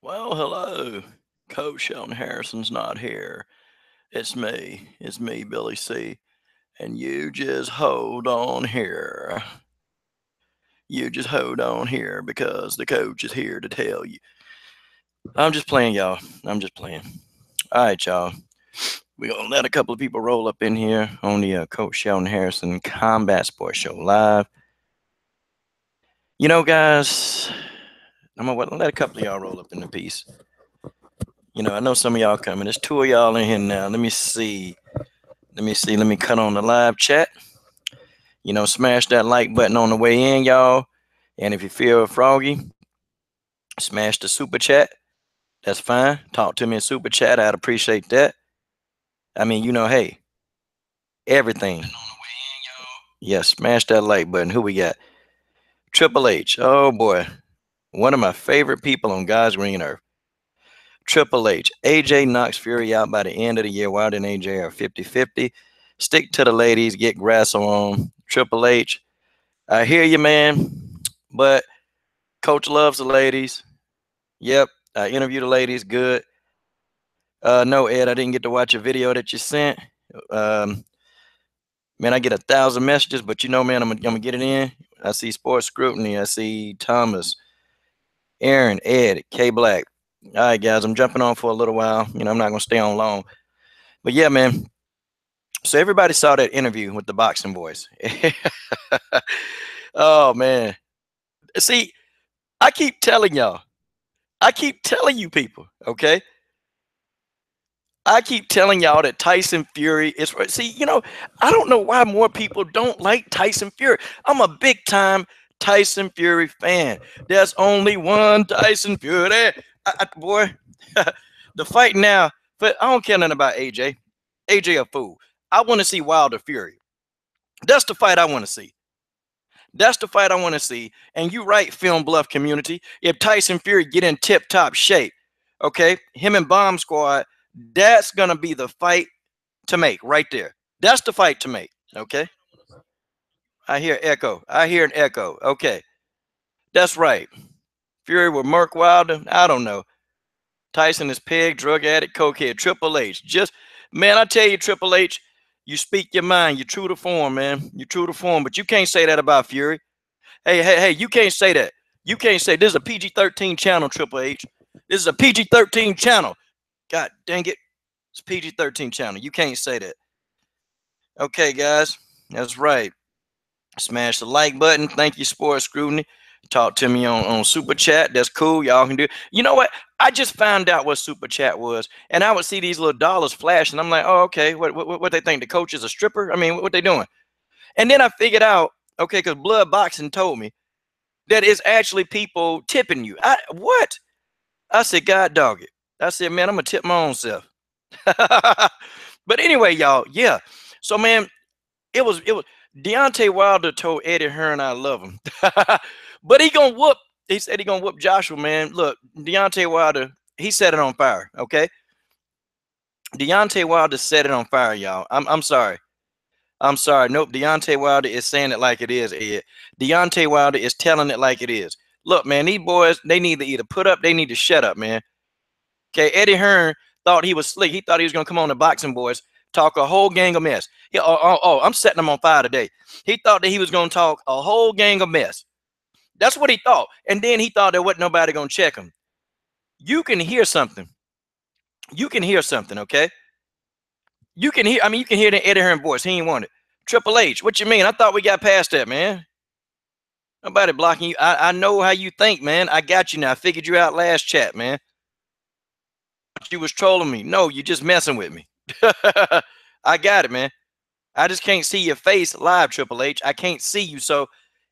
Well, hello. Coach Shelton Harrison's not here. It's me. It's me, Billy C. And you just hold on here. You just hold on here because the coach is here to tell you. I'm just playing, y'all. I'm just playing. All right, y'all. We're going to let a couple of people roll up in here on the Coach Shelton Harrison Combat Sports Show Live. You know, guys, I'm going to let a couple of y'all roll up in the piece. You know, I know some of y'all coming. There's two of y'all in here now. Let me see. Let me cut on the live chat. You know, smash that like button on the way in, y'all. And if you feel froggy, smash the super chat. That's fine. Talk to me in super chat. I'd appreciate that. I mean, you know, hey, everything. Yeah, smash that like button. Who we got? Triple H. Oh boy. One of my favorite people on God's green earth. Triple H. AJ knocks Fury out by the end of the year. Wilder and AJ are 50-50. Stick to the ladies. Get grass on. Triple H. I hear you, man. But Coach loves the ladies. Yep. I interviewed the ladies. Good. No, Ed, I didn't get to watch a video that you sent. Um, man, I get 1,000 messages, but you know, man, I'm gonna get it in. I see Sports Scrutiny. I see Thomas, Aaron, Ed, K Black. All right, guys, I'm jumping on for a little while. You know, I'm not gonna stay on long. But yeah, man. So everybody saw that interview with the boxing boys. Oh man. See, I keep telling y'all. I keep telling you people, okay? I keep telling y'all that Tyson Fury is. See, you know, I don't know why more people don't like Tyson Fury. I'm a big time Tyson Fury fan. There's only one Tyson Fury. Boy, the fight now, but I don't care nothing about AJ. AJ a fool. I want to see Wilder Fury. That's the fight I want to see. That's the fight I want to see. And you right, Film Bluff community. If Tyson Fury get in tip top shape, okay, him and Bomb Squad, that's gonna be the fight to make right there. That's the fight to make. Okay. I hear echo. I hear an echo. Okay. That's right. Fury with Mark Wilder. I don't know. Tyson is peg, drug addict, cokehead. Triple H. Just man, I tell you, Triple H, you speak your mind. You're true to form, man. You're true to form. But you can't say that about Fury. Hey, you can't say that. You can't say this is a PG-13 channel, Triple H. This is a PG-13 channel. God dang it. It's a PG-13 channel. You can't say that. Okay, guys. That's right. Smash the like button. Thank you, Sports Scrutiny. Talk to me on Super Chat. That's cool. Y'all can do it. You know what? I just found out what Super Chat was, and I would see these little dollars flashing. I'm like, oh, okay. What they think? The coach is a stripper? I mean, what they doing? And then I figured out, okay, because Blood Boxing told me that it's actually people tipping you. What? I said, God dog it. I said, man, I'm gonna tip my own self. But anyway, y'all, yeah. So man, it was Deontay Wilder told Eddie Hearn I love him. But he gonna whoop. He said he gonna whoop Joshua, man. Look, Deontay Wilder, he set it on fire. Okay. Deontay Wilder set it on fire, y'all. I'm sorry. I'm sorry. Nope. Deontay Wilder is saying it like it is, Ed. Deontay Wilder is telling it like it is. Look, man, these boys, they need to either put up, they need to shut up, man. Okay, Eddie Hearn thought he was slick. He thought he was going to come on the Boxing Boys, talk a whole gang of mess. I'm setting him on fire today. He thought that he was going to talk a whole gang of mess. That's what he thought. And then he thought there wasn't nobody going to check him. You can hear something. You can hear something, okay? You can hear, I mean, you can hear the Eddie Hearn voice. He ain't want it. Triple H, what you mean? I thought we got past that, man. Nobody blocking you. I know how you think, man. I got you now. I figured you out last chat, man. You was trolling me. No, you just messing with me. I got it, man. I just can't see your face live, Triple H. I can't see you, so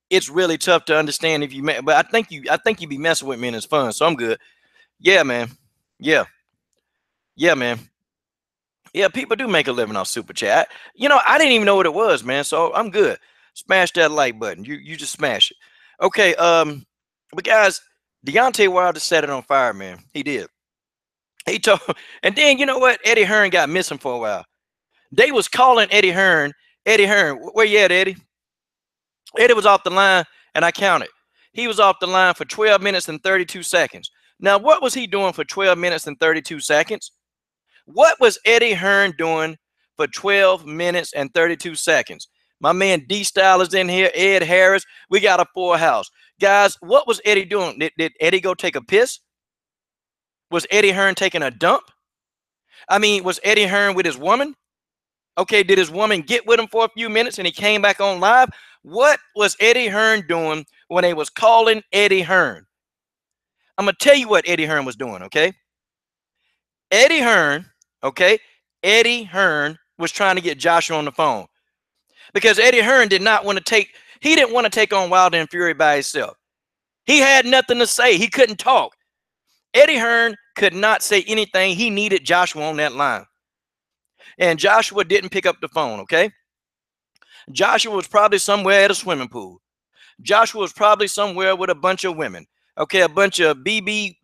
it's really tough to understand if you. But I think you be messing with me and it's fun, so I'm good. Yeah, man. Yeah, yeah, man. Yeah, people do make a living off super chat. You know, I didn't even know what it was, man. So I'm good. Smash that like button. You just smash it. Okay. But guys, Deontay Wilder set it on fire, man. He did. He told, and then you know what? Eddie Hearn got missing for a while. They was calling Eddie Hearn. Eddie Hearn, where you at, Eddie? Eddie was off the line, and I counted. He was off the line for 12 minutes and 32 seconds. Now, what was he doing for 12 minutes and 32 seconds? What was Eddie Hearn doing for 12 minutes and 32 seconds? My man D-Style is in here, Ed Harris. We got a full house. Guys, what was Eddie doing? Did Eddie go take a piss? Was Eddie Hearn taking a dump? I mean, was Eddie Hearn with his woman? Okay, did his woman get with him for a few minutes and he came back on live? What was Eddie Hearn doing when they was calling Eddie Hearn? I'm going to tell you what Eddie Hearn was doing, okay? Eddie Hearn, okay? Eddie Hearn was trying to get Joshua on the phone because Eddie Hearn did not want to he didn't want to take on Wilder and Fury by himself. He had nothing to say. He couldn't talk. Eddie Hearn could not say anything. He needed Joshua on that line. And Joshua didn't pick up the phone, okay? Joshua was probably somewhere at a swimming pool. Joshua was probably somewhere with a bunch of women. Okay, a bunch of big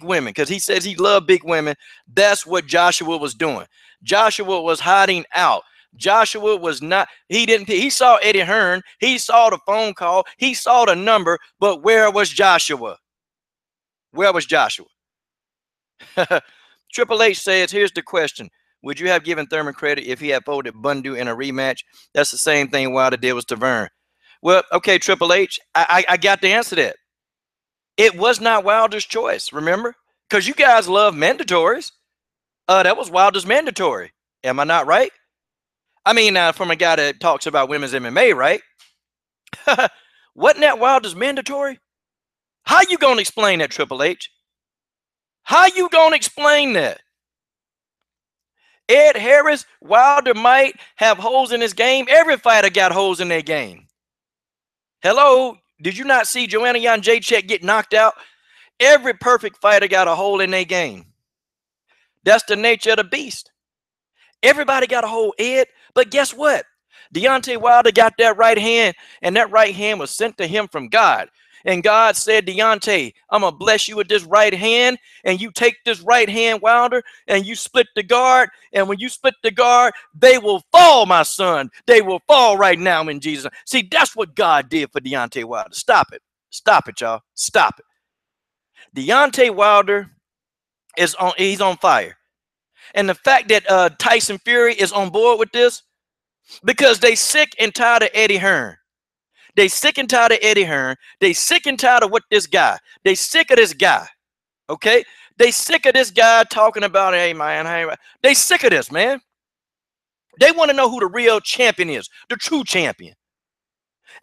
women, because he says he loved big women. That's what Joshua was doing. Joshua was hiding out. Joshua was not, he saw Eddie Hearn. He saw the phone call. He saw the number, but where was Joshua? Where was Joshua? Triple H says, here's the question. Would you have given Thurman credit if he had folded Bundu in a rematch? That's the same thing Wilder did with Tavern. Well, okay, Triple H, I got the answer to that. It was not Wilder's choice, remember? Because you guys love mandatories. That was Wilder's mandatory. Am I not right? I mean, from a guy that talks about women's MMA, right? Wasn't that Wilder's mandatory? How you going to explain that, Triple H? How you going to explain that? Ed Harris, Wilder might have holes in his game. Every fighter got holes in their game. Hello? Did you not see Joanna Jędrzejczyk get knocked out? Every perfect fighter got a hole in their game. That's the nature of the beast. Everybody got a hole, Ed. But guess what? Deontay Wilder got that right hand, and that right hand was sent to him from God. And God said, Deontay, I'm going to bless you with this right hand. And you take this right hand, Wilder, and you split the guard. And when you split the guard, they will fall, my son. They will fall right now in Jesus. See, that's what God did for Deontay Wilder. Stop it. Stop it, y'all. Stop it. Deontay Wilder he's on fire. And the fact that Tyson Fury is on board with this, because they sick and tired of Eddie Hearn. They sick and tired of Eddie Hearn. They sick and tired of what this guy. They sick of this guy. Okay? They sick of this guy talking about, hey, man, hey, they sick of this, man. They want to know who the real champion is, the true champion.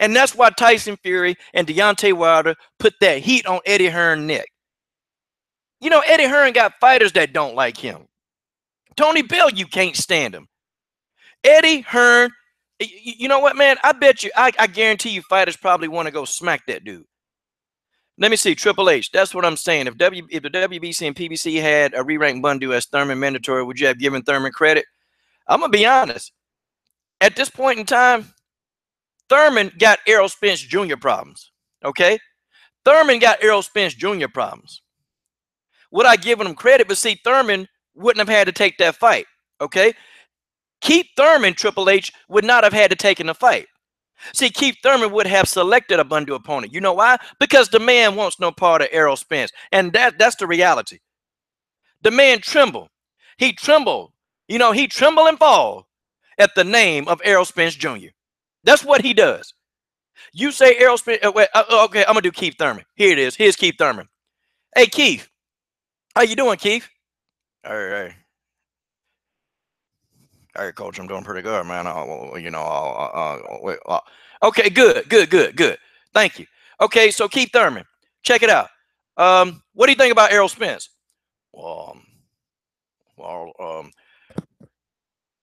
And that's why Tyson Fury and Deontay Wilder put that heat on Eddie Hearn's neck. You know, Eddie Hearn got fighters that don't like him. Tony Bell, you can't stand him. Eddie Hearn, you know what, man? I bet you, I guarantee you fighters probably want to go smack that dude. Let me see, Triple H, that's what I'm saying. If the WBC and PBC had a re-ranked Bundu as Thurman mandatory, would you have given Thurman credit? I'm going to be honest. At this point in time, Thurman got Errol Spence Jr. problems, okay? Thurman got Errol Spence Jr. problems. Would I give him credit? But see, Thurman wouldn't have had to take that fight, okay? Keith Thurman, Triple H, would not have had to take in the fight. See, Keith Thurman would have selected a Bundu opponent. You know why? Because the man wants no part of Errol Spence. And that's the reality. The man trembled. He trembled. You know, he tremble and fall at the name of Errol Spence Jr. That's what he does. You say Errol Spence. Okay, I'm going to do Keith Thurman. Here it is. Here's Keith Thurman. Hey, Keith. How you doing, Keith? All right. All right, Coach, I'm doing pretty good, man. Okay, good. Thank you. Okay, so Keith Thurman, check it out. What do you think about Errol Spence? Well,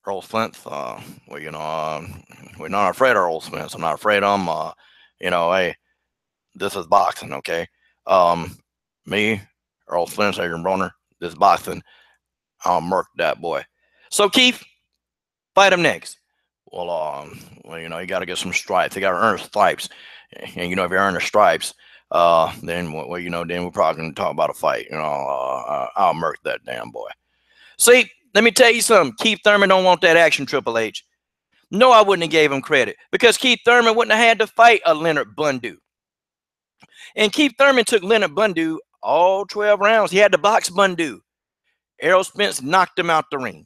Errol Spence, we're not afraid of Errol Spence. I'm not afraid of him. Hey, this is boxing, okay? Me, Errol Spence, Adrian Broner, this is boxing. I'll murk that boy. So, Keith, fight him next. Well, you got to get some stripes. You got to earn stripes. And, if you earn the stripes, then we're probably going to talk about a fight. I'll murk that damn boy. See, let me tell you something. Keith Thurman don't want that action, Triple H. No, I wouldn't have gave him credit because Keith Thurman wouldn't have had to fight a Leonard Bundu. And Keith Thurman took Leonard Bundu all 12 rounds. He had the box Bundu. Errol Spence knocked him out the ring,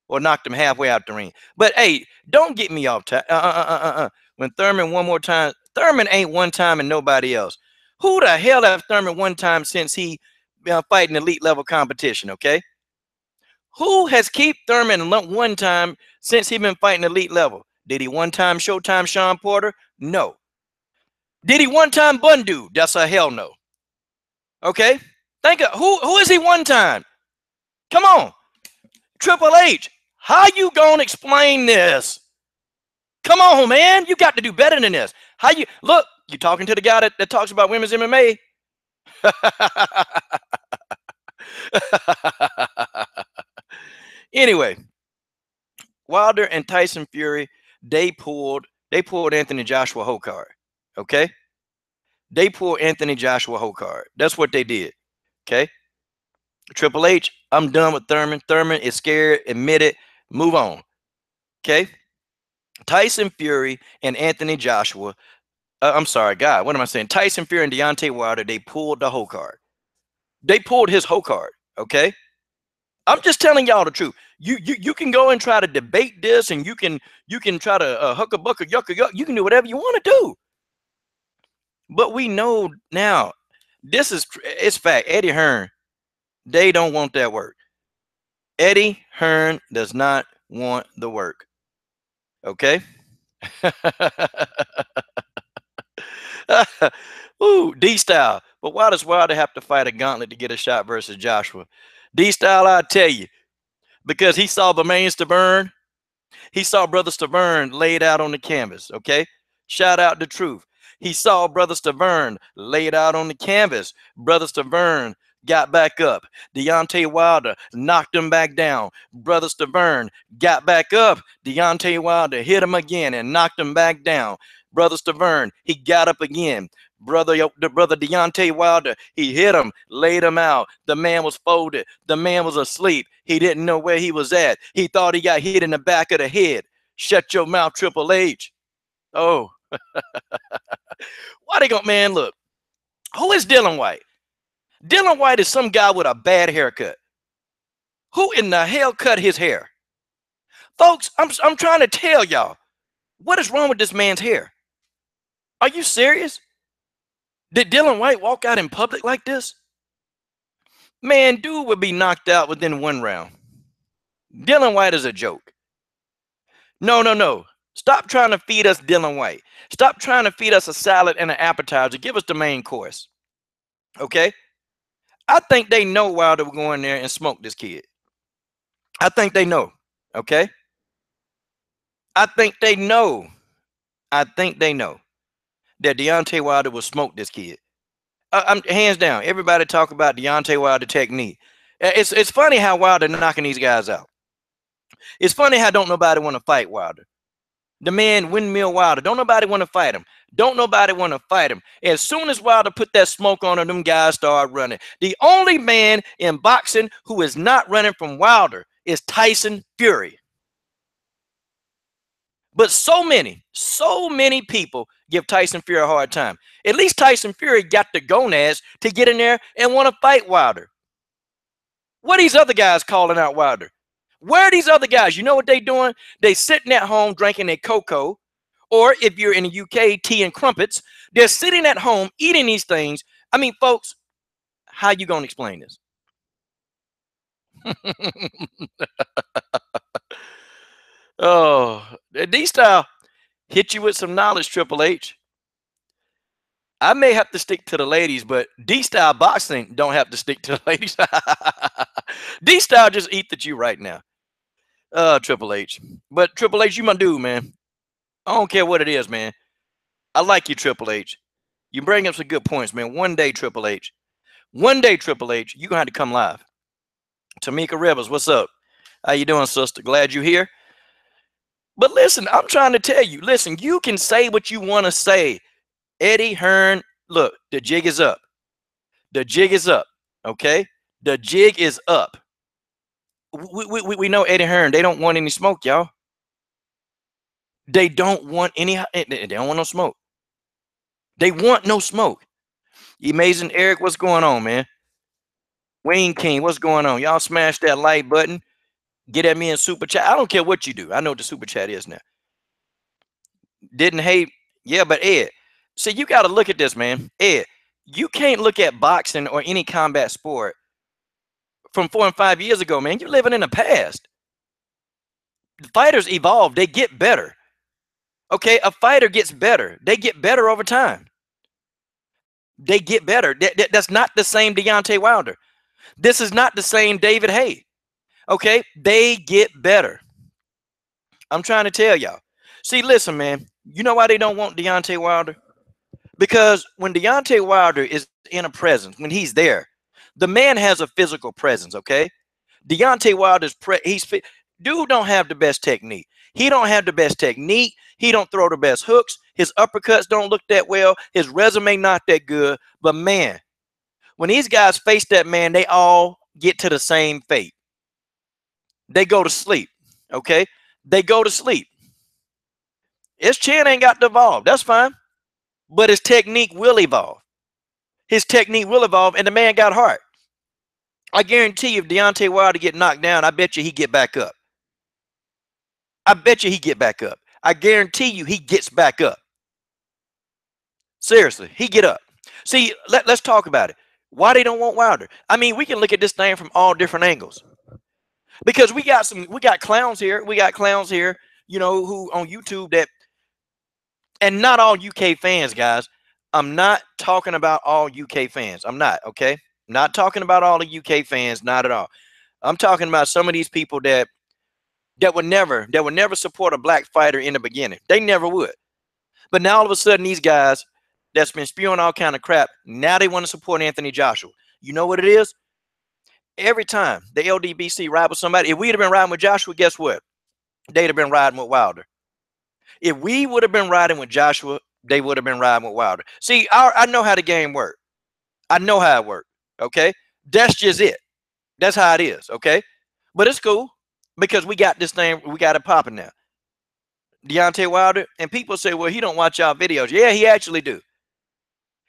or knocked him halfway out the ring. But hey, don't get me off. When Thurman one more time, Thurman ain't one time and nobody else. Who the hell have Thurman one time since he been fighting elite level competition? Okay, who has keep Thurman one time since he been fighting elite level? Did he one time Showtime Sean Porter? No. Did he one time Bundu? That's a hell no. Okay, think of who is he one time? Come on, Triple H. How you gonna explain this? Come on, man. You got to do better than this. How you look? You talking to the guy that talks about women's MMA? Anyway, Wilder and Tyson Fury, they pulled Anthony Joshua whole card. Okay? They pulled Anthony Joshua whole card. That's what they did. Okay? Triple H, I'm done with Thurman. Thurman is scared. Admit it. Move on. Okay? Tyson Fury and Anthony Joshua. I'm sorry, God. What am I saying? Tyson Fury and Deontay Wilder, they pulled the whole card. They pulled his whole card. Okay? I'm just telling y'all the truth. You can go and try to debate this, and you can try to huck a buck or yuck. You can do whatever you want to do. But we know now, it's fact. Eddie Hearn, they don't want that work. Eddie Hearn does not want the work. Okay? Ooh, D-Style. But why does Wilder have to fight a gauntlet to get a shot versus Joshua? D-Style, I'll tell you. Because he saw Bermain Stavern. He saw Brother Stavern laid out on the canvas, okay? Shout out to Truth. He saw Brother Stavern laid out on the canvas. Brother Stavern got back up. Deontay Wilder knocked him back down. Brother Stavern got back up. Deontay Wilder hit him again and knocked him back down. Brother Stavern, he got up again. Brother Deontay Wilder, he hit him, laid him out. The man was folded. The man was asleep. He didn't know where he was at. He thought he got hit in the back of the head. Shut your mouth, Triple H. Oh. Why they go, man, look. Who is Dylan White? Dylan White is some guy with a bad haircut. Who in the hell cut his hair? Folks, I'm trying to tell y'all, what is wrong with this man's hair? Are you serious? Did Dylan White walk out in public like this? Man, dude would be knocked out within one round. Dylan White is a joke. No. Stop trying to feed us Dylan White. Stop trying to feed us a salad and an appetizer. Give us the main course. Okay? I think they know Wilder will go in there and smoke this kid. I think they know. Okay? I think they know that Deontay Wilder will smoke this kid. I'm hands down. Everybody talk about Deontay Wilder technique. It's funny how Wilder knocking these guys out. It's funny how don't nobody want to fight Wilder. The man Windmill Wilder. Don't nobody want to fight him. Don't nobody want to fight him. As soon as Wilder put that smoke on him, them guys start running. The only man in boxing who is not running from Wilder is Tyson Fury. But so many people give Tyson Fury a hard time. At least Tyson Fury got the gonads to get in there and want to fight Wilder. What are these other guys calling out Wilder? Where are these other guys? You know what they doing? They sitting at home drinking their cocoa, or if you're in the UK, tea and crumpets. They're sitting at home eating these things. I mean, folks, how you gonna explain this? Oh, D-Style hit you with some knowledge, Triple H. I may have to stick to the ladies, but D-Style boxing don't have to stick to the ladies. D-Style just eat at you right now. Triple H. But Triple H, you my dude, man. I don't care what it is, man. I like you, Triple H. You bring up some good points, man. One day, Triple H, you're going to have to come live. Tamika Rivers, what's up? How you doing, sister? Glad you're here. But listen, I'm trying to tell you, listen, you can say what you want to say. Eddie Hearn, look, the jig is up. The jig is up, okay? The jig is up. We know Eddie Hearn, they don't want any smoke, y'all. They don't want any, they don't want no smoke. They want no smoke. Amazing Eric, what's going on, man? Wayne King, what's going on? Y'all smash that like button. Get at me in super chat. I don't care what you do. I know what the super chat is now. Didn't hate. Yeah, but Ed, see, you got to look at this, man. Ed, you can't look at boxing or any combat sport from 4 and 5 years ago, man. You're living in the past. The fighters evolve. They get better. Okay, a fighter gets better. They get better over time. They get better. That's not the same Deontay Wilder. This is not the same David Haye. Okay, they get better. I'm trying to tell y'all. See, listen, man. You know why they don't want Deontay Wilder? Because when Deontay Wilder is in a presence, when he's there, the man has a physical presence. Okay, Deontay Wilder's dude don't have the best technique. He don't have the best technique. He don't throw the best hooks. His uppercuts don't look that well. His resume not that good. But man, when these guys face that man, they all get to the same fate. They go to sleep. Okay, they go to sleep. His chin ain't got to evolve. That's fine. But his technique will evolve. His technique will evolve, and the man got heart. I guarantee you, if Deontay Wilder get knocked down, I bet you he get back up. I bet you he get back up. I guarantee you he gets back up. Seriously, he get up. See, let's talk about it. Why they don't want Wilder? I mean, we can look at this thing from all different angles. Because we got clowns here. We got clowns here, you know, who on YouTube that, and not all UK fans, guys. I'm not talking about all UK fans. I'm not, okay? Not talking about all the UK fans, not at all. I'm talking about some of these people that would never support a black fighter in the beginning. They never would. But now all of a sudden, these guys that's been spewing all kind of crap, now they want to support Anthony Joshua. You know what it is? Every time the LDBC ride with somebody, if we'd have been riding with Joshua, guess what? They'd have been riding with Wilder. If we would have been riding with Joshua, they would have been riding with Wilder. See, I know how the game works. I know how it works. Okay, that's just it. That's how it is. Okay, but it's cool because we got this thing. We got it popping now. Deontay Wilder, and people say, well, he don't watch our videos. Yeah, he actually do.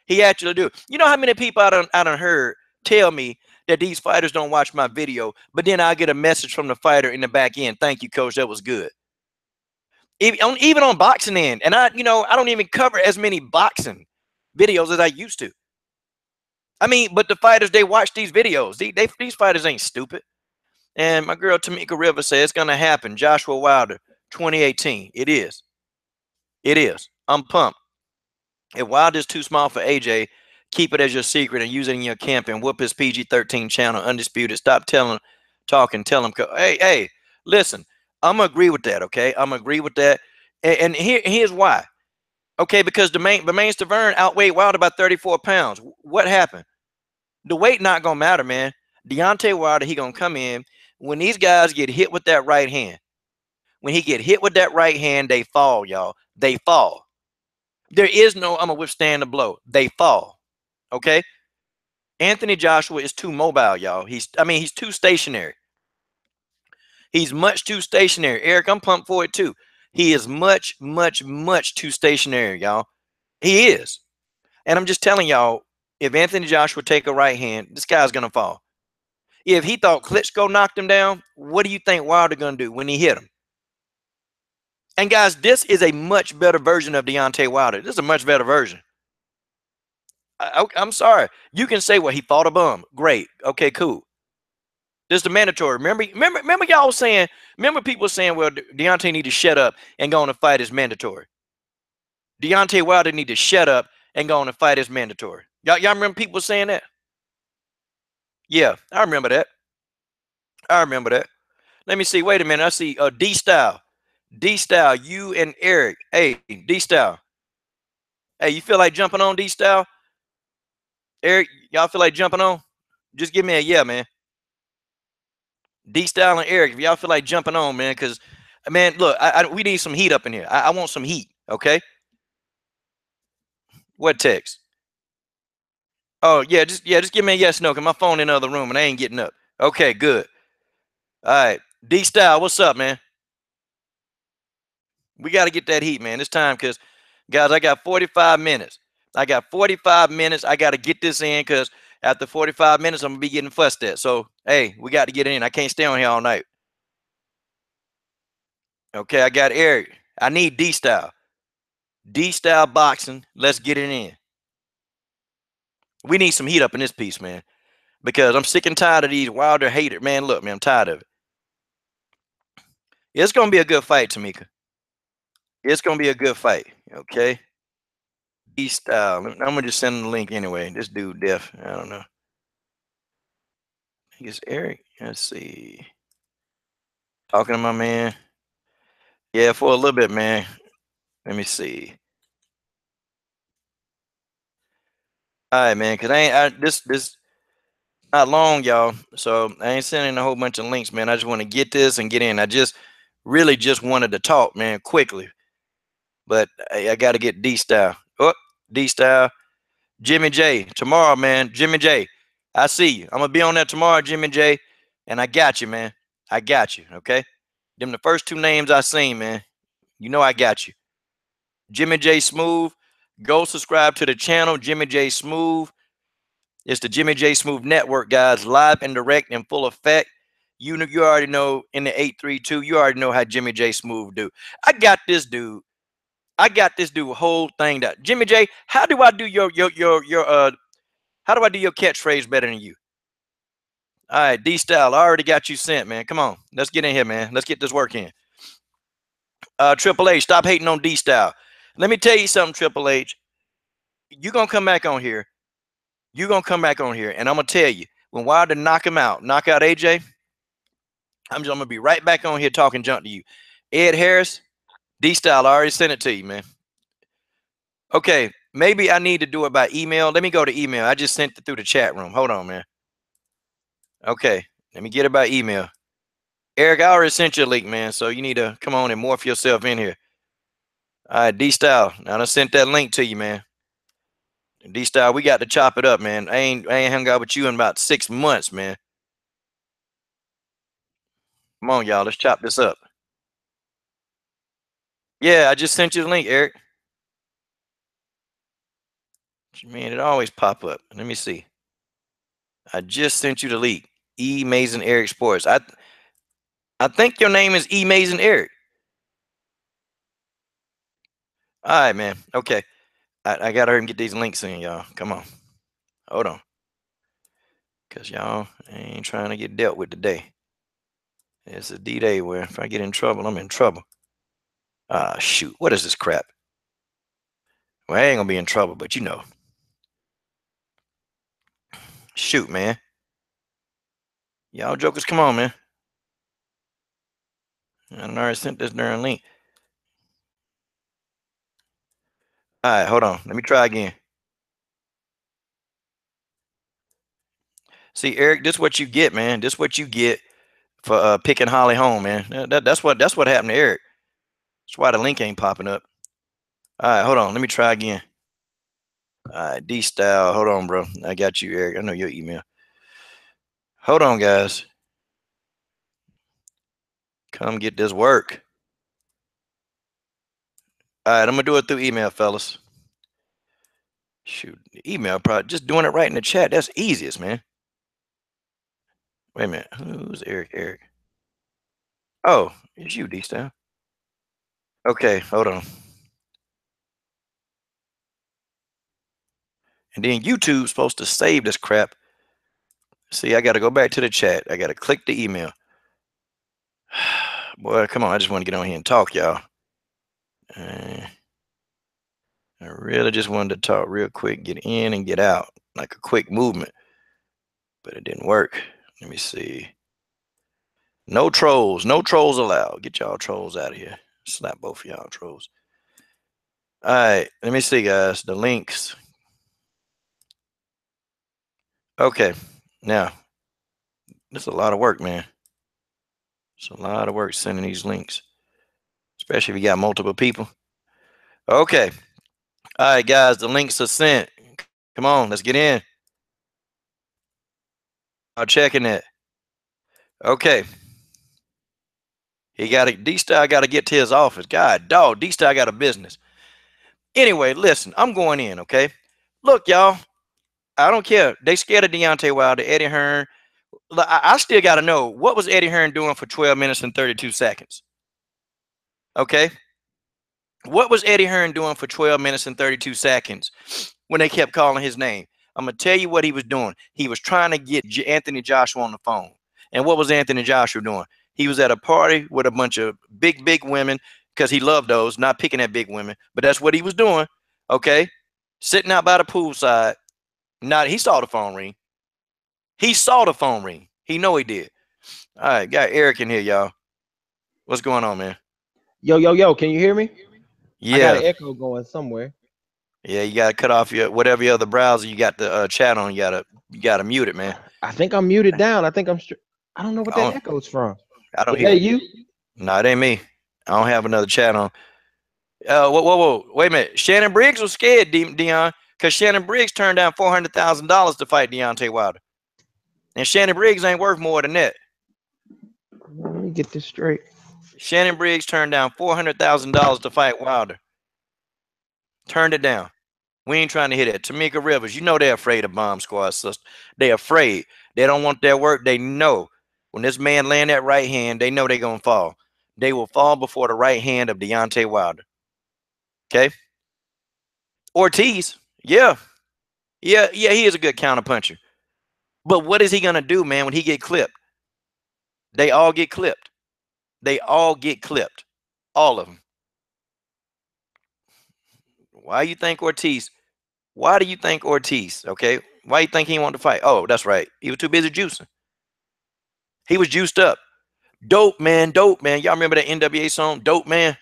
He actually do. You know how many people I done heard tell me that these fighters don't watch my video, but then I get a message from the fighter in the back end. Thank you, coach. That was good. Even on boxing end, and I don't even cover as many boxing videos as I used to. I mean, but the fighters, they watch these videos. These fighters ain't stupid. And my girl Tamika Rivers says it's gonna happen. Joshua Wilder, 2018. It is. It is. I'm pumped. If Wilder's too small for AJ, keep it as your secret and use it in your camp and whoop his PG-13 channel, Undisputed. Stop talking. Tell him, hey, listen. I'm gonna agree with that. Okay, I'm gonna agree with that. And here's why. Okay, because the main Stavern outweighed Wilder by 34 pounds. What happened? The weight not gonna matter, man. Deontay Wilder, he gonna come in. When these guys get hit with that right hand, when he get hit with that right hand, they fall, y'all. They fall. There is no I'm gonna withstand the blow. They fall. Okay. Anthony Joshua is too mobile, y'all. He's too stationary. He's much too stationary. Eric, I'm pumped for it too. He is much, much, much too stationary, y'all. He is. And I'm just telling y'all, if Anthony Joshua take a right hand, this guy's gonna fall. If he thought Klitschko knocked him down, what do you think Wilder gonna do when he hit him? And guys, this is a much better version of Deontay Wilder. This is a much better version. I'm sorry. You can say, well, he fought a bum. Great. Okay, cool. This is the mandatory. Remember y'all saying, remember people saying, well, Deontay need to shut up and go on and fight is mandatory. Deontay Wilder need to shut up and go on and fight is mandatory. Y'all remember people saying that? Yeah, I remember that. I remember that. Let me see. Wait a minute. I see D-Style. D-Style, you and Eric. Hey, D-Style. Hey, you feel like jumping on D-Style? Eric, y'all feel like jumping on? Just give me a yeah, man. D-Style and Eric, if y'all feel like jumping on, man, because, man, look, we need some heat up in here. I want some heat, okay? What text? Oh, yeah, just give me a yes, no, because my phone in the other room, and I ain't getting up. Okay, good. All right. D-Style, what's up, man? We got to get that heat, man. It's time because, guys, I got 45 minutes. I got 45 minutes. I got to get this in because after 45 minutes, I'm going to be getting fussed at. So, hey, we got to get it in. I can't stay on here all night. Okay, I got Eric. I need D-Style. D-Style boxing. Let's get it in. We need some heat up in this piece, man, because I'm sick and tired of these Wilder haters. Man, look, man, I'm tired of it. It's going to be a good fight, Tamika. It's going to be a good fight, okay? D-Style. I'm going to just send him the link anyway. This dude deaf. I don't know. I think it's Eric. Let's see. Talking to my man. Yeah, for a little bit, man. Let me see. All right, man, because this not long, y'all. So I ain't sending a whole bunch of links, man. I just want to get this and get in. I just really just wanted to talk, man, quickly. But I got to get D-Style. Oh, D-Style. Jimmy J. Tomorrow, man. Jimmy J. I see you. I'm going to be on that tomorrow, Jimmy J. And I got you, man. I got you, okay? Them the first two names I seen, man. You know I got you. Jimmy J Smooth. Go subscribe to the channel, Jimmy J Smooth. It's the Jimmy J Smooth Network, guys. Live and direct in full effect. You already know in the 832. You already know how Jimmy J Smooth do. I got this dude. I got this dude whole thing that Jimmy J. How do I do your how do I do your catchphrase better than you? All right, D-Style. I already got you sent, man. Come on, let's get in here, man. Let's get this work in. Triple H, stop hating on D-Style. Let me tell you something, Triple H. You're gonna come back on here. You're gonna come back on here, and I'm gonna tell you when Wilder knock him out, knock out AJ. I'm gonna be right back on here talking junk to you. Ed Harris, D-Style. I already sent it to you, man. Okay, maybe I need to do it by email. Let me go to email. I just sent it through the chat room. Hold on, man. Okay, let me get it by email. Eric, I already sent you a link, man. So you need to come on and morph yourself in here. All right, D-Style. Now I sent that link to you, man. D-Style, we got to chop it up, man. I ain't hung out with you in about 6 months, man. Come on, y'all. Let's chop this up. Yeah, I just sent you the link, Eric. Man, it always pop up. Let me see. I just sent you the link. E Amazing Eric Sports. I think your name is E Amazing Eric. All right, man. Okay. I gotta hurry and get these links in, y'all. Come on. Hold on. Cause y'all ain't trying to get dealt with today. It's a D-Day where if I get in trouble, I'm in trouble. Ah, shoot. What is this crap? Well, I ain't gonna be in trouble, but you know. Shoot, man. Y'all jokers, come on, man. I already sent this darn link. All right, hold on. Let me try again. See, Eric, this is what you get, man. This is what you get for picking Holly home, man. That's what happened to Eric. That's why the link ain't popping up. All right, hold on. Let me try again. All right, D-Style. Hold on, bro. I got you, Eric. I know your email. Hold on, guys. Come get this work. All right, I'm gonna do it through email, fellas. Shoot, email probably just doing it right in the chat. That's easiest, man. Wait a minute. Who's Eric? Eric. Oh, it's you, D-Style. Okay, hold on. And then YouTube's supposed to save this crap. See, I got to go back to the chat. I got to click the email. Boy, come on. I just want to get on here and talk, y'all. I really just wanted to talk real quick, get in and get out, like a quick movement. But it didn't work. Let me see. No trolls. No trolls allowed. Get y'all trolls out of here. Slap both of y'all trolls. All right. Let me see, guys. The links. Okay. Now, this is a lot of work, man. It's a lot of work sending these links, especially if you got multiple people. Okay. All right, guys. The links are sent. Come on. Let's get in. I'm checking it. Okay. He got to, D-Style got to get to his office. God, dog, D-Style got a business. Anyway, listen, I'm going in, okay? Look, y'all, I don't care. They scared of Deontay Wilder, Eddie Hearn. I still got to know, what was Eddie Hearn doing for 12 minutes and 32 seconds? Okay? What was Eddie Hearn doing for 12 minutes and 32 seconds when they kept calling his name? I'm going to tell you what he was doing. He was trying to get Anthony Joshua on the phone. And what was Anthony Joshua doing? He was at a party with a bunch of big women because he loved those, not picking at big women, but that's what he was doing. Okay? Sitting out by the poolside. Not, he saw the phone ring. He saw the phone ring. He know he did. All right, got Eric in here, y'all. What's going on, man? Yo, can you hear me? I got Yeah. an echo going somewhere. Yeah, you gotta cut off your whatever your other browser you got the chat on. You gotta mute it, man. I think I'm muted down. I think I don't know what I that don't echo's from. I don't Is hear. that you? No, it ain't me. I don't have another chat on. Whoa, wait a minute. Shannon Briggs was scared, Dion, because Shannon Briggs turned down $400,000 to fight Deontay Wilder, and Shannon Briggs ain't worth more than that. Let me get this straight. Shannon Briggs turned down $400,000 to fight Wilder. Turned it down. We ain't trying to hit it. Tamika Rivers, you know they're afraid of Bomb Squad, sister. They're afraid. They don't want their work. They know when this man land that right hand, they know they're going to fall. They will fall before the right hand of Deontay Wilder. Okay? Ortiz, yeah. Yeah, he is a good counterpuncher. But what is he going to do, man, when he get clipped? They all get clipped. They all get clipped. All of them. Why you think Ortiz? Why do you think Ortiz, okay? Why you think he wanted to fight? Oh, that's right. He was too busy juicing. He was juiced up. Dope man, dope man. Y'all remember that NWA song, Dope Man?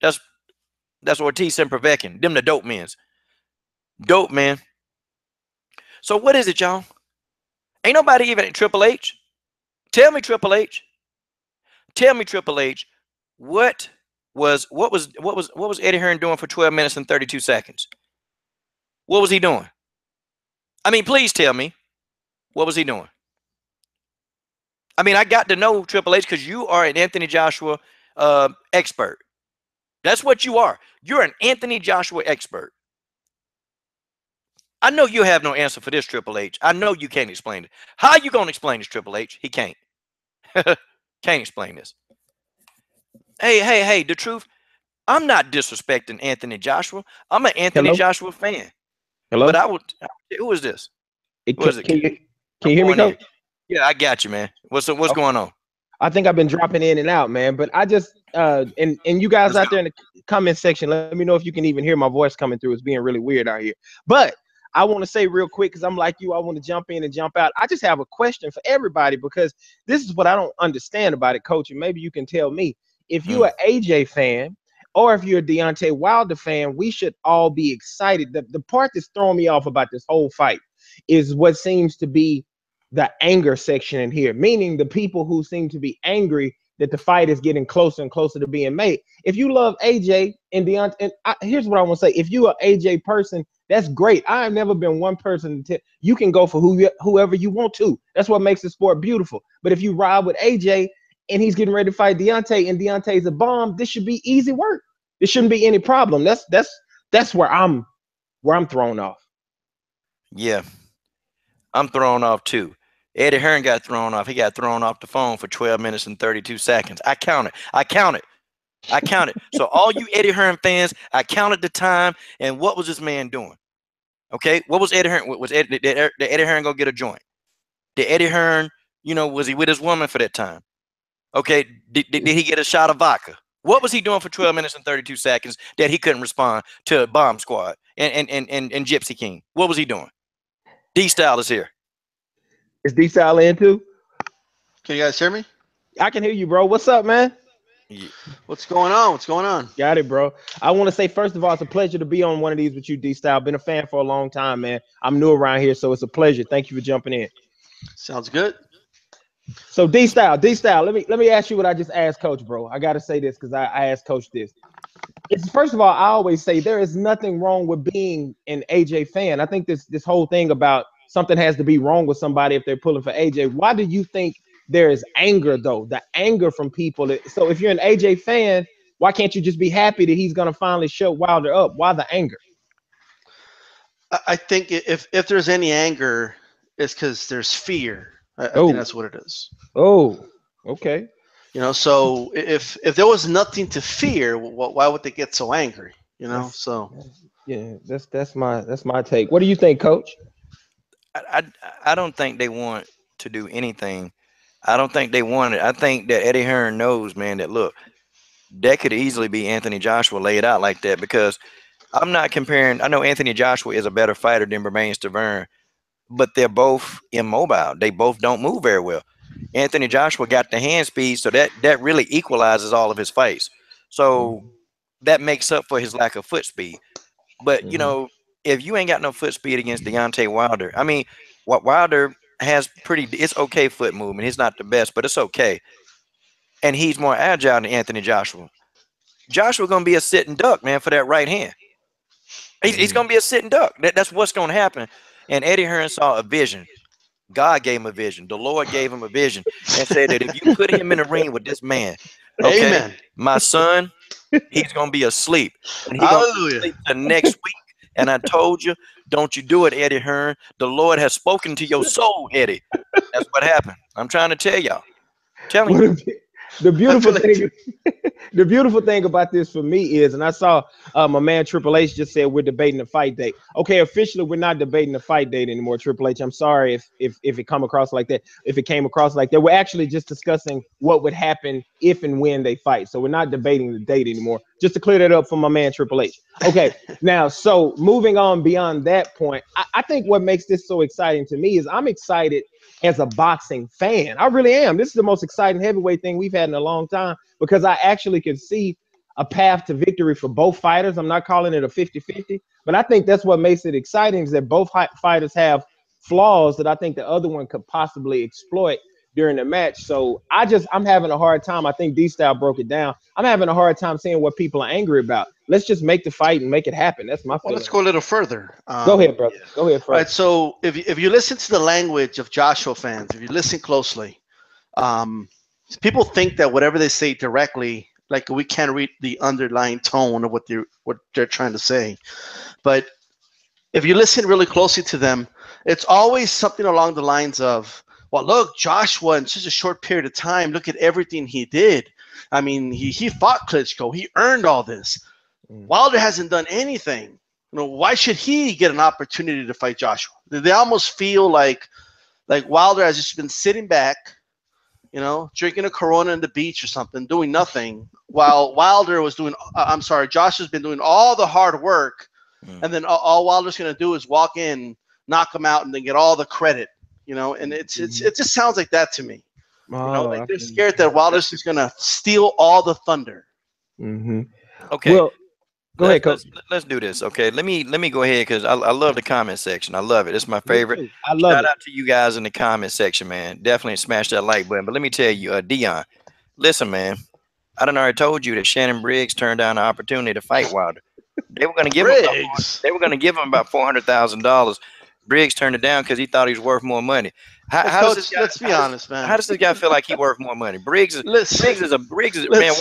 That's that's Ortiz and Prevekin. Them the dope men's. Dope man. So what is it, y'all? Ain't nobody even Triple H. Tell me, Triple H. Tell me, Triple H. What was Eddie Hearn doing for 12 minutes and 32 seconds? What was he doing? I mean, please tell me. What was he doing? I mean, I got to know Triple H because you are an Anthony Joshua expert. That's what you are. You're an Anthony Joshua expert. I know you have no answer for this, Triple H. I know you can't explain it. How you gonna explain this, Triple H? He can't. Can't explain this. Hey, the truth. I'm not disrespecting Anthony Joshua. I'm an Anthony Hello? Joshua fan. But Hello? I would. Who is this? Who is it? Can I'm you hear me, going in. Coach? Yeah, I got you, man. What's Okay. going on? I think I've been dropping in and out, man. But I just and you guys Let's go. out there in the comment section, let me know if you can even hear my voice coming through. It's being really weird out here. But I want to say real quick, because I'm like you, I want to jump in and jump out. I just have a question for everybody, because this is what I don't understand about it, Coach. And maybe you can tell me. If you're Mm. an AJ fan or if you're a Deontay Wilder fan, we should all be excited. The part that's throwing me off about this whole fight is what seems to be the anger section in here, meaning the people who seem to be angry that the fight is getting closer and closer to being made. If you love AJ and Deontay, and here's what I want to say: if you're an AJ person, that's great. I've never been one person to you can go for whoever you want to. That's what makes the sport beautiful. But if you ride with AJ and he's getting ready to fight Deontay and Deontay's a bomb, this should be easy work. There shouldn't be any problem. That's where I'm thrown off. Yeah, I'm thrown off too. Eddie Hearn got thrown off. He got thrown off the phone for 12 minutes and 32 seconds. I counted. I counted. I counted. So all you Eddie Hearn fans, I counted the time. And what was this man doing? Okay, what was Eddie Hearn? Did Eddie Hearn go get a joint? Did Eddie Hearn, was he with his woman for that time? Okay, did he get a shot of vodka? What was he doing for 12 minutes and 32 seconds that he couldn't respond to Bomb Squad and Gypsy King? What was he doing? D Style is here. Is D Style in too? Can you guys hear me? I can hear you, bro. What's up, man? Yeah. What's going on? What's going on? Got it, bro. I want to say, first of all, it's a pleasure to be on one of these with you, D Style. Been a fan for a long time, man. I'm new around here, so it's a pleasure. Thank you for jumping in. Sounds good. So D Style, let me ask you what I just asked Coach, bro. I gotta say this because I asked Coach this. It's first of all, I always say there is nothing wrong with being an AJ fan. I think this whole thing about something has to be wrong with somebody if they're pulling for AJ. Why do you think there is anger though? The anger from people. So if you're an AJ fan, Why can't you just be happy that he's gonna finally shut Wilder up? Why the anger? I think if there's any anger, it's because there's fear. I think Oh, that's what it is. oh, okay. So if there was nothing to fear, why would they get so angry? That's So yeah. That's my take. What do you think, Coach? I, I don't think they want to do anything. I don't think they want it. I think that Eddie Hearn knows, man, that look, that could easily be Anthony Joshua laid out like that because I'm not comparing. I know Anthony Joshua is a better fighter than Bermane Stiverne, but they're both immobile. They both don't move very well. Anthony Joshua got the hand speed, so that really equalizes all of his fights. So Mhm, that makes up for his lack of foot speed. But mhm, if you ain't got no foot speed against Deontay Wilder, I mean, what Wilder has it's okay foot movement. He's not the best, but it's okay, and he's more agile than Anthony Joshua. Joshua gonna be a sitting duck, man, for that right hand. He's mhm. gonna be a sitting duck. That's what's gonna happen. And Eddie Hearn saw a vision. God gave him a vision. The Lord gave him a vision and said that if you put him in the ring with this man, okay, amen. my son, he's gonna be asleep, and he's gonna be Hallelujah. asleep the next week. And I told you, don't you do it, Eddie Hearn. The Lord has spoken to your soul, Eddie. That's what happened. I'm trying to tell y'all. Telling What you. the I beautiful feel like thing, the beautiful thing about this for me is, and I saw my man Triple H just said we're debating the fight date. Okay, officially we're not debating the fight date anymore, Triple H. I'm sorry if it come across like that. If it came across like that, we're actually just discussing what would happen if and when they fight. So we're not debating the date anymore. Just to clear that up for my man Triple H. Okay, now so moving on beyond that point, I think what makes this so exciting to me is I'm excited as a boxing fan. I really am. This is the most exciting heavyweight thing we've had in a long time because I actually can see a path to victory for both fighters. I'm not calling it a 50-50, but I think that's what makes it exciting is that both fighters have flaws that I think the other one could possibly exploit during the match. So I'm having a hard time. I think D-Style broke it down. I'm having a hard time seeing what people are angry about. Let's just make the fight and make it happen. That's my Well, let's feeling. go a little further. Go ahead, brother. Go ahead All right. further. So if you listen to the language of Joshua fans, if you listen closely, um, people think that whatever they say directly, like we can't read the underlying tone of what they're trying to say. But if you listen really closely to them, it's always something along the lines of, well, look, Joshua, in such a short period of time, look at everything he did. I mean, he fought Klitschko. He earned all this. Mm, Wilder hasn't done anything. Why should he get an opportunity to fight Joshua? They almost feel like Wilder has just been sitting back, drinking a Corona on the beach or something, doing nothing, while Wilder was doing. I'm sorry, Joshua's been doing all the hard work, Mm. and then all Wilder's going to do is walk in, knock him out, and then get all the credit. And mhm. it just sounds like that to me. Oh, Like I they're feel you. scared that Wilder's just going to steal all the thunder. Hmm. Okay. Well, go Let's ahead, Coach. let's let's do this. Okay. Let me go ahead because I love the comment section. I love it. It's my Me favorite. too. I love Shout it. out to you guys in the comment section, man. Definitely smash that like button. But let me tell you, Dion, listen, man. I done already told you that Shannon Briggs turned down the opportunity to fight Wilder. They were going to give him about Briggs. they were going to give him about $400,000. Briggs turned it down because he thought he was worth more money. Well, How does this coach, guy? let's be honest, How man. does this guy feel like he worth more money? Let's Briggs is man. let's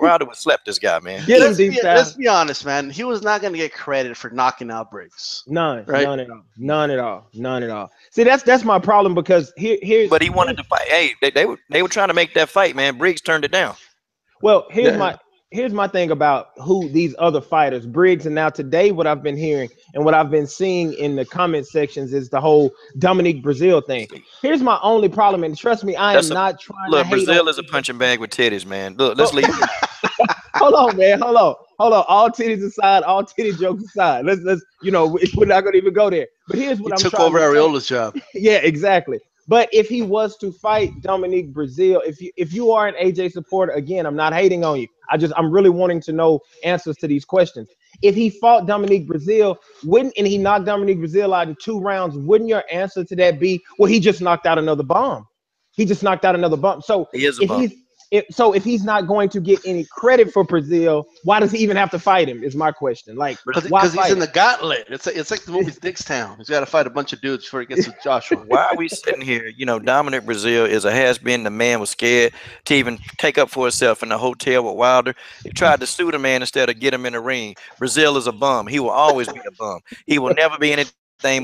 Wilder would slept this guy, man. Get him, let's deep be let's style. be honest, man. He was not going to get credit for knocking out Briggs, None, right? none at all, none at all, none at all. See, that's my problem because But he wanted to fight. Hey, they were trying to make that fight, man. Briggs turned it down. well, Yeah. here's my thing about who these other fighters, Briggs, and now today what I've been hearing and what I've been seeing in the comment sections is the whole Dominique Brazil thing. Here's my only problem, and trust me, I am That's a not trying to look. hate on Brazil is a AJ. punching bag with titties, man. Look, let's Well, leave him out. hold on, man. Hold on. All titties aside, all titty jokes aside. Let's we're not gonna even go there. But here's He what I'm took trying over to say. Areola's job. Yeah, exactly. But if he was to fight Dominique Brazil, if you are an AJ supporter, again, I'm not hating on you. I'm really wanting to know answers to these questions. If he fought Dominique Brazil, wouldn't and he knocked Dominique Brazil out in 2 rounds, wouldn't your answer to that be, well, he just knocked out another bomb? He just knocked out another bomb. So He is a if bum. he's if he's not going to get any credit for Brazil, why does he even have to fight him? Is my question. Like, why Because he's fight in the gauntlet. It's like the movie Dickstown. He's got to fight a bunch of dudes before he gets to Joshua. Why are we sitting here? Dominant Brazil is a has been. The man was scared to even take up for himself in the hotel with Wilder. He tried to sue the man instead of get him in the ring. Brazil is a bum. He will always be a bum. He will never be anything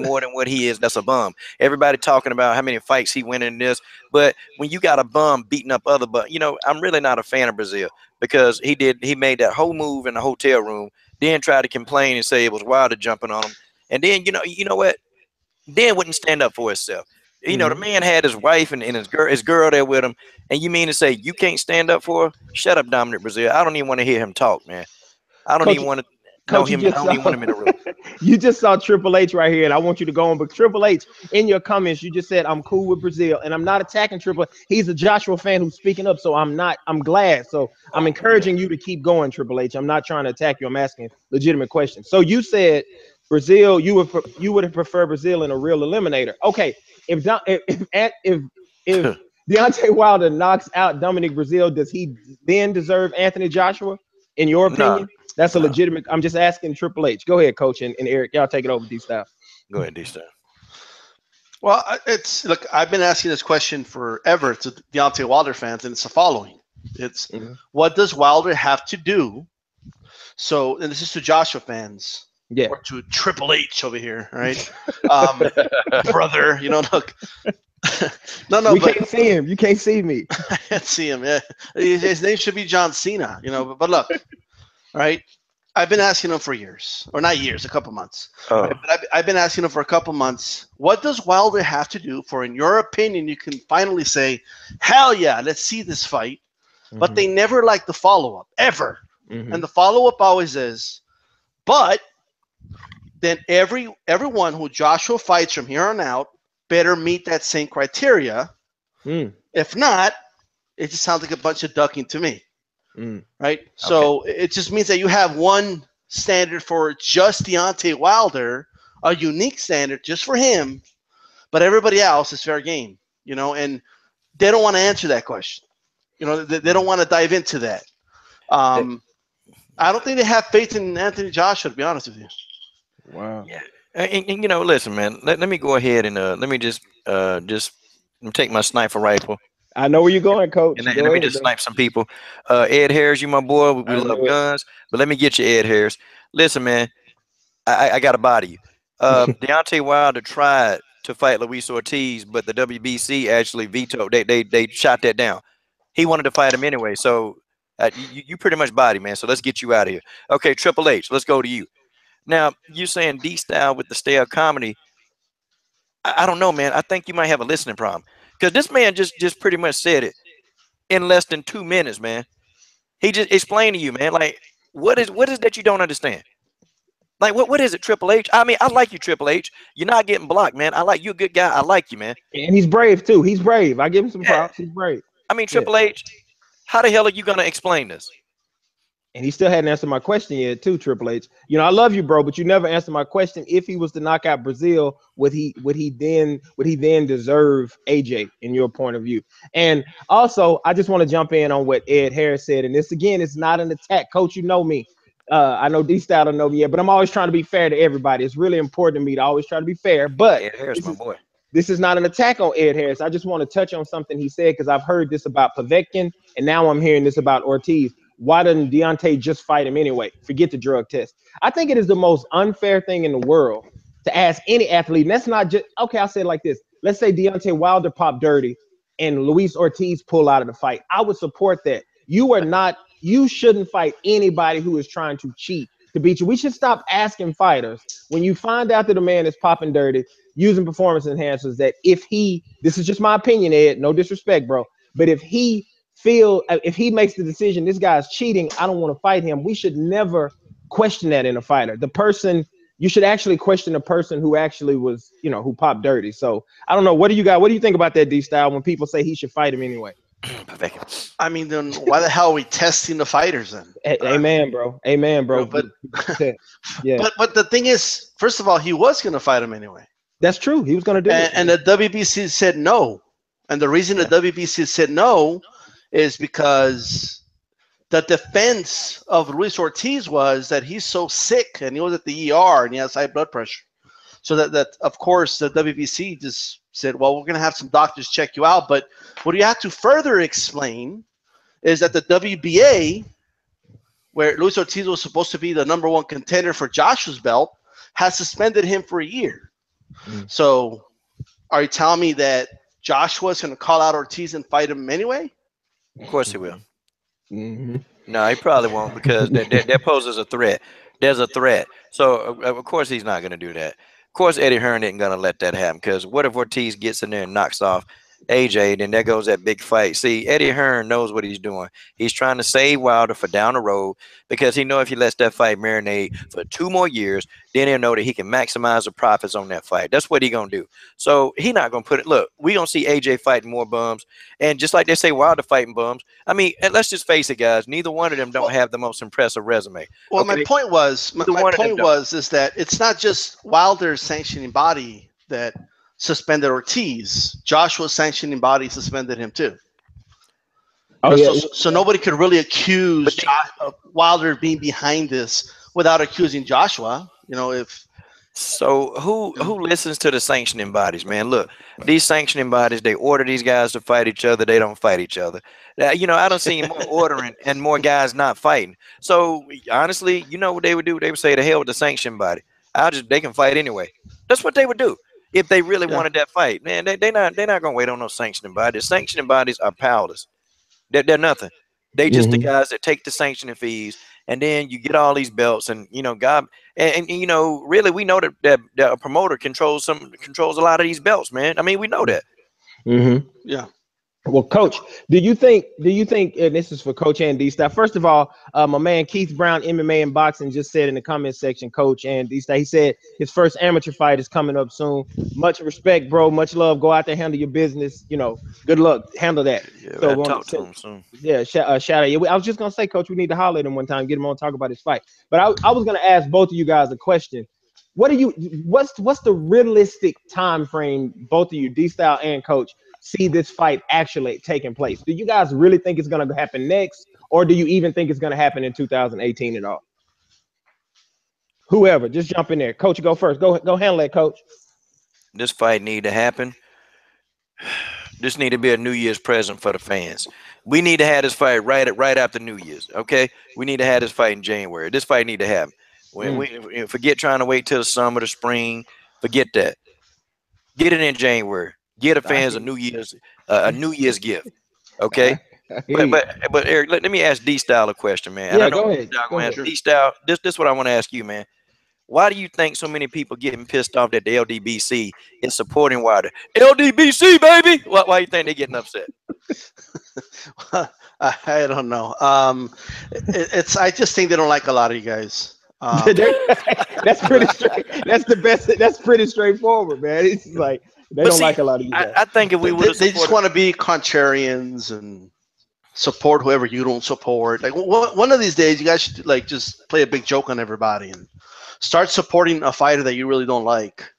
more than what he is. That's a bum. Everybody talking about how many fights he win in this, but when you got a bum beating up other bum, I'm really not a fan of Brazil because he made that whole move in the hotel room, then tried to complain and say it was Wilder jumping on him, and then you know what? Dan wouldn't stand up for himself. The man had his wife and his girl there with him, and you mean to say you can't stand up for her? Shut up, Dominic Brazil. I don't even want to hear him talk, man. I don't Coach, even want to know Coach, him. I don't even want him in the room. you just saw Triple H right here, and I want you to go on. But Triple H, in your comments, you just said I'm cool with Brazil, and I'm not attacking Triple H. He's a Joshua fan who's speaking up, so I'm not. I'm glad. So I'm encouraging you to keep going, Triple H. I'm not trying to attack you. I'm asking legitimate questions. So you said Brazil, you would have preferred Brazil in a real eliminator. Okay, if Deontay Wilder knocks out Dominic Brazil, does he then deserve Anthony Joshua? In your opinion? No, That's a no. legitimate. I'm just asking Triple H. Go ahead, Coach, and Eric. Y'all take it over, D-Style. Go ahead, D-Style. Well, look. I've been asking this question forever to Deontay Wilder fans, and it's the following: It's what does Wilder have to do? So, and this is to Joshua fans, or to Triple H over here, right? Brother, look. No, we can't see him. You can't see me. I can't see him. Yeah, his name should be John Cena. But look, right? I've been asking him for years, or not years, a couple months. Oh. But I've been asking him for a couple months. What does Wilder have to do for, in your opinion, you can finally say, "Hell yeah, let's see this fight"? But they never like the follow up ever, and the follow up always is, but then everyone who Joshua fights from here on out better meet that same criteria. If not, it just sounds like a bunch of ducking to me. Right? Okay. So it just means that you have one standard for just Deontay Wilder, a unique standard just for him, but everybody else is fair game, and they don't want to answer that question. They don't want to dive into that. I don't think they have faith in Anthony Joshua, to be honest with you. Wow. Yeah. And listen, man. Let me go ahead and let me just take my sniper rifle. I know where you're going, Coach. And let me just snipe some people. Ed Harris, you my boy. We love guns, but let me get you, Ed Harris. Listen, man. I got to body you. Deontay Wilder tried to fight Luis Ortiz, but the WBC actually vetoed. They shot that down. He wanted to fight him anyway, so you pretty much body, man. So let's get you out of here. Okay, Triple H. Let's go to you. Now, you saying D-Style with the stale comedy, I don't know, man. I think you might have a listening problem. Because this man just pretty much said it in less than 2 minutes, man. He just explained to you, man, like, what is that you don't understand? Like, what is it, Triple H? I mean, I like you, Triple H. You're not getting blocked, man. I like you, a good guy. I like you, man. And he's brave, too. He's brave. I give him some props. He's brave. I mean, Triple H, how the hell are you going to explain this? And he still hadn't answered my question yet, too, Triple H. I love you, bro, but you never answered my question. If he was to knock out Brazil, would he then deserve AJ in your point of view? And also, I just want to jump in on what Ed Harris said. And this again is not an attack, Coach. You know me. I know D-Style don't know me yet, but I'm always trying to be fair to everybody. It's really important to me to always try to be fair. But Ed Harris, my boy. This is not an attack on Ed Harris. I just want to touch on something he said because I've heard this about Povetkin, and now I'm hearing this about Ortiz. Why doesn't Deontay just fight him anyway? Forget the drug test. I think it is the most unfair thing in the world to ask any athlete. And that's not just, okay, I'll say it like this. Let's say Deontay Wilder popped dirty and Luis Ortiz pull out of the fight. I would support that. You shouldn't fight anybody who is trying to cheat to beat you. We should stop asking fighters when you find out that a man is popping dirty, using performance enhancers, that this is just my opinion, Ed, no disrespect, bro, but if he makes the decision, this guy's cheating, I don't want to fight him, we should never question that in a fighter. You should actually question the person who actually was, who popped dirty. So I don't know. What do you think about that, D-Style, when people say he should fight him anyway? I mean, then why the hell are we testing the fighters then? Amen, bro. Amen, bro. But yeah. But the thing is, first of all, he was going to fight him anyway. That's true. He was going to do it. And the WBC said no. And the reason the WBC said no is because the defense of Luis Ortiz was that he's so sick and he was at the ER and he has high blood pressure. So that of course the WBC just said, well, we're going to have some doctors check you out. But what you have to further explain is that the WBA, where Luis Ortiz was supposed to be the #1 contender for Joshua's belt, has suspended him for a year. So are you telling me that Joshua's going to call out Ortiz and fight him anyway? Of course he will. Mm-hmm. No, he probably won't because that poses a threat. There's a threat. So, of course, he's not going to do that. Of course, Eddie Hearn isn't going to let that happen because what if Ortiz gets in there and knocks off AJ, then there goes that big fight. See, Eddie Hearn knows what he's doing. He's trying to save Wilder for down the road because he knows if he lets that fight marinate for 2 more years, then he'll know that he can maximize the profits on that fight. That's what he's going to do. So he's not going to put it. Look, we're going to see AJ fighting more bums. And just like they say, Wilder fighting bums. I mean, and let's just face it, guys. Neither one of them don't have the most impressive resume. Well, okay? my point was is that it's not just Wilder's sanctioning body that suspended Ortiz. Joshua's sanctioning body suspended him too. Oh, yeah. So nobody could really accuse Wilder of being behind this without accusing Joshua. You know, if so, who listens to the sanctioning bodies, man? Look, these sanctioning bodies, they order these guys to fight each other. They don't fight each other. You know, I don't see more ordering and more guys not fighting. So honestly, you know what they would do? They would say, "The hell with the sanction body. They can fight anyway." That's what they would do if they really wanted that fight. Man, they're not gonna wait on those sanctioning bodies. Sanctioning bodies are powerless. They're nothing. They just the guys that take the sanctioning fees, and then you get all these belts, and you know, God, and you know, really, we know that a promoter controls a lot of these belts, man. I mean, we know that. Mm-hmm. Yeah. Well, Coach, do you think, and this is for Coach and D-Style, first of all, my man Keith Brown, MMA and Boxing, just said in the comment section, Coach and D-Style, he said his first amateur fight is coming up soon. Much respect, bro. Much love. Go out there, handle your business. You know, good luck. Handle that. Yeah, so we'll talk to him soon. Yeah, shout out. Yeah, I was just going to say, Coach, we need to holler at him one time, get him on, talk about his fight. But I was going to ask both of you guys a question. What's the realistic time frame, both of you, D-Style and Coach, see this fight actually taking place? Do you guys really think it's going to happen next, or do you even think it's going to happen in 2018 at all? Whoever, just jump in there. Coach, go first. Go handle that, Coach. This fight need to happen. This need to be a New Year's present for the fans. We need to have this fight right after New Year's. Okay, we need to have this fight in January. This fight need to happen. We forget trying to wait till the summer, the spring. Forget that. Get it in January. Get the fans a New Year's gift. Okay. But Eric, let me ask D-Style a question, man. Yeah, go ahead. D-Style, this is what I want to ask you, man. Why do you think so many people getting pissed off that the LDBC is supporting Wilder? LDBC, baby. Why do you think they're getting upset? I don't know. I just think they don't like a lot of you guys. That's pretty straight. That's the best. That's pretty straightforward, man. It's like they don't like a lot of you guys. I think if we would, they just want to be contrarians and support whoever you don't support. Like one of these days, you guys should like just play a big joke on everybody and start supporting a fighter that you really don't like,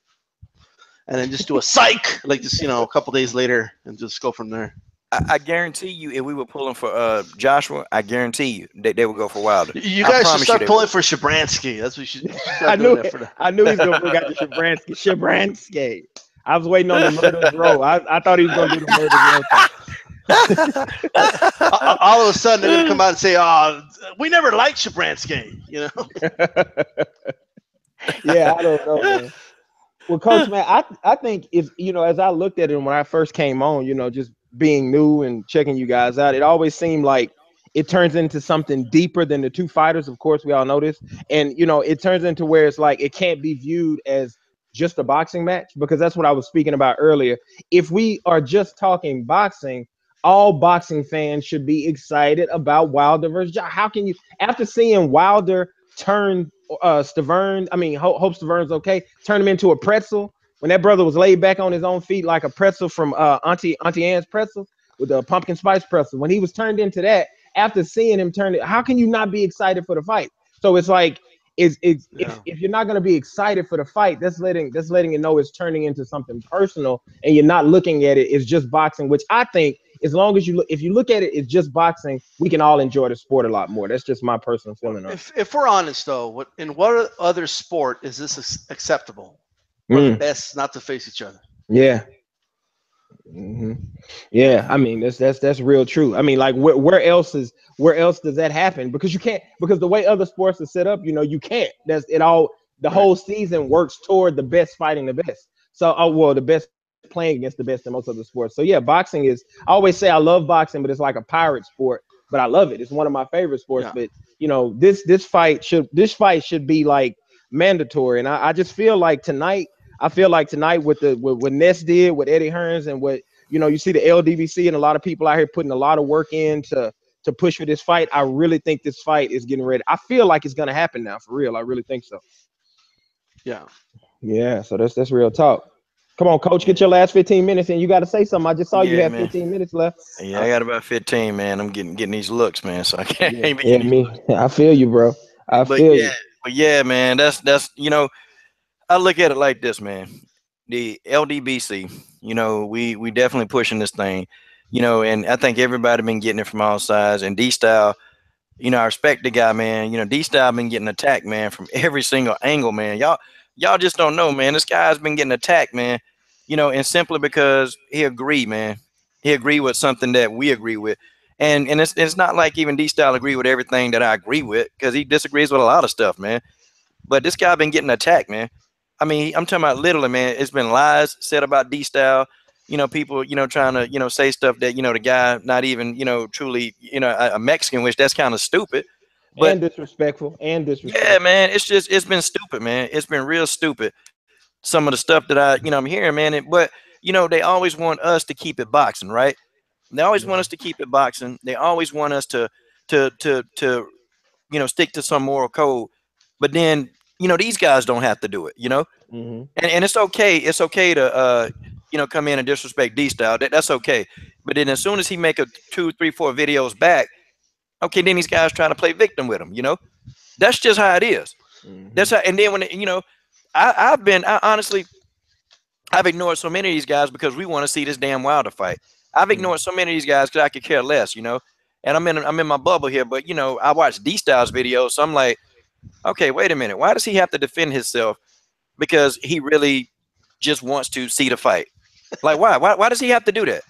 and then just do a psych, like just a couple days later, and just go from there. I guarantee you, if we were pulling for Joshua, I guarantee you they would go for Wilder. You guys should start pulling for Shabransky. That's what you should I knew he was going to bring out the Shabransky. I was waiting on the murder's row. I thought he was going to do the murder's row. All of a sudden, they're going to come out and say, "Oh, we never liked Shabransky," Yeah, I don't know, man. Well, Coach, man, I think if as I looked at it when I first came on, just being new and checking you guys out, it always seemed like it turns into something deeper than the two fighters. Of course, we all know this. And, it turns into where it's like it can't be viewed as just a boxing match, because that's what I was speaking about earlier. If we are just talking boxing, all boxing fans should be excited about Wilder versus Josh. How can you, after seeing Wilder turn Stavern, Hope Stavern's okay, turn him into a pretzel, when that brother was laid back on his own feet like a pretzel from Auntie Anne's pretzel with the pumpkin spice pretzel, when he was turned into that, after seeing him turn it, how can you not be excited for the fight? So it's like, if you're not going to be excited for the fight, that's letting you know it's turning into something personal, and you're not looking at it as just boxing, which I think as long as you look, if you look at it, it's just boxing. We can all enjoy the sport a lot more. That's just my personal feeling on it. If we're honest though, in what other sport is this acceptable for the Mm, best not to face each other? yeah. Yeah, I mean that's real true. I mean, like where else does that happen? Because you can't, because the way other sports are set up, you can't. That's it all. The Right. whole season works toward the best fighting the best. So, oh well, the best playing against the best in most other sports. So yeah, boxing is. I always say I love boxing, but it's like a pirate sport. But I love it. It's one of my favorite sports. Yeah. But this fight should be like mandatory. And I just feel like tonight. I feel like tonight with what Ness did, with Eddie Hearns, and what you see the LDBC and a lot of people out here putting a lot of work in to push for this fight. I really think this fight is getting ready. I feel like it's gonna happen now, for real. I really think so. Yeah. Yeah, so that's real talk. Come on, coach, get your last 15 minutes and you got to say something. I just saw you Yeah, have man. 15 minutes left. Yeah, I got about 15, man. I'm getting these looks, man. So I can't Yeah, be yeah, getting these me. looks. I feel you, bro. I But feel yeah, you. man. That's I look at it like this, man. The LDBC, we definitely pushing this thing, and I think everybody been getting it from all sides. And D Style, I respect the guy, man. D Style been getting attacked, man, from every single angle, man. Y'all just don't know, man. This guy's been getting attacked, man. And simply because he agreed, man. He agreed with something that we agree with. And it's not like even D Style agree with everything that I agree with, because he disagrees with a lot of stuff, man. But this guy been getting attacked, man. I mean, I'm talking about literally, man. It's been lies said about D Style. People, trying to, say stuff that, the guy not even, truly, a Mexican, which that's kind of stupid. But And disrespectful. And yeah, disrespectful. man, it's been stupid, man. It's been real stupid. Some of the stuff that I'm hearing, man. But they always want us to keep it boxing, right? They always want us to keep it boxing. They always want us to stick to some moral code. But then, these guys don't have to do it. Mm-hmm. And it's okay. It's okay to come in and disrespect D Style. That's okay. But then as soon as he make a 2, 3, 4 videos back, okay, then these guys trying to play victim with him. That's just how it is. Mm-hmm. That's how. And then when I honestly, I've ignored so many of these guys because we want to see this damn Wilder fight. I've ignored so many of these guys because I could care less. And I'm in my bubble here, but I watch D Styles videos, so I'm like, okay, wait a minute, why does he have to defend himself? Because he really just wants to see the fight. Like, why? Why does he have to do that?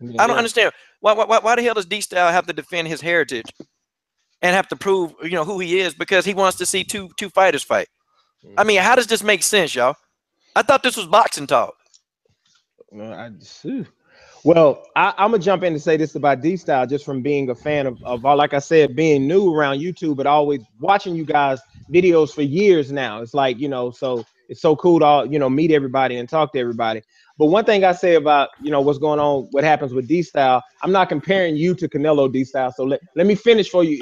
I don't Yeah. understand. Why the hell does D Style have to defend his heritage and have to prove who he is because he wants to see two fighters fight? I mean, how does this make sense, y'all? I thought this was boxing talk. Well, I'm gonna jump in and say this about D Style, just from being a fan of all, like I said, being new around YouTube, but always watching you guys videos for years now. It's like, so it's so cool to meet everybody and talk to everybody. But one thing I say about what's going on, what happens with D Style, I'm not comparing you to Canelo D Style. So let me finish for you.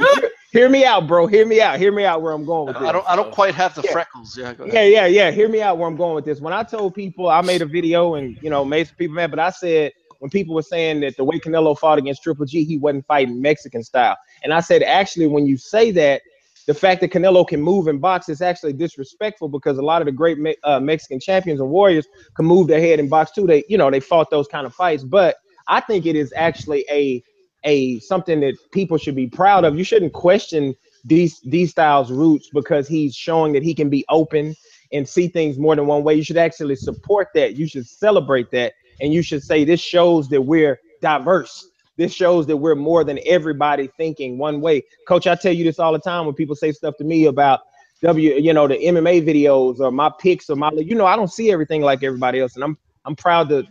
Hear me out, bro. Hear me out. Hear me out where I'm going with this. I don't quite have the Yeah. freckles. Yeah, go ahead. Yeah. Hear me out where I'm going with this. When I told people, I made a video and made some people mad, but I said, when people were saying that the way Canelo fought against Triple G, he wasn't fighting Mexican style. And I said, actually, when you say that, the fact that Canelo can move and box is actually disrespectful, because a lot of the great Mexican champions and warriors can move their head and box too. They fought those kind of fights. But I think it is actually a something that people should be proud of. You shouldn't question these styles roots because he's showing that he can be open and see things more than one way. You should actually support that. You should celebrate that. And you should say, this shows that we're diverse. This shows that we're more than everybody thinking one way. Coach, I tell you this all the time when people say stuff to me about the MMA videos or my picks or I don't see everything like everybody else. And I'm proud to,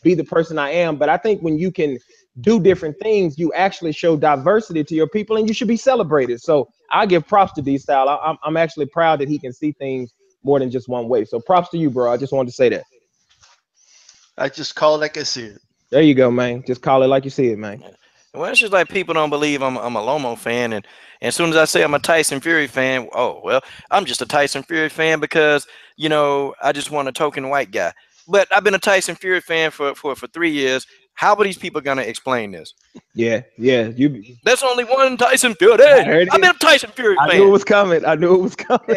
be the person I am. But I think when you can do different things, you actually show diversity to your people, and you should be celebrated. So I give props to D Style. I'm actually proud that he can see things more than just one way. So props to you, bro. I just wanted to say that. I just call it like I see it. There you go, man. Just call it like you see it, man. Well, it's just like people don't believe I'm a Lomo fan, and as soon as I say I'm a Tyson Fury fan, oh well, I'm just a Tyson Fury fan because I just want a token white guy. But I've been a Tyson Fury fan for 3 years. How are these people gonna explain this? Yeah. There's only one Tyson Fury. I heard I've it. been a Tyson Fury I fan. knew it was coming. And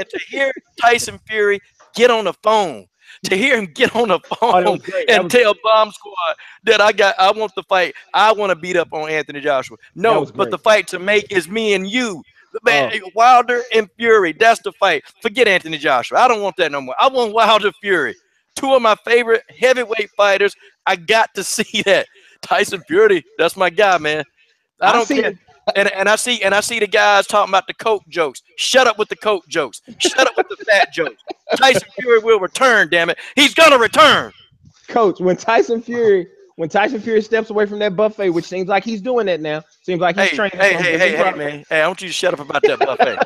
to hear Tyson Fury get on the phone to hear him get on the Oh, that phone was great. and tell Bomb Squad that I want the fight. I want to beat up on Anthony Joshua. That No, was but great. the fight to make is me and you. Man, Oh, Wilder and Fury, that's the fight. Forget Anthony Joshua. I don't want that no more. I want Wilder Fury. Two of my favorite heavyweight fighters. I got to see that. Tyson Fury, that's my guy, man. I I don't care. see. And I see the guys talking about the coke jokes. Shut up with the coke jokes. Shut up with the fat jokes. Tyson Fury will return, damn it. He's gonna return. Coach, when Tyson Fury steps away from that buffet, which seems like he's doing that now, seems like he's Hey, training hey, for him. hey, hey, hey, man. Hey, I want you to shut up about that buffet.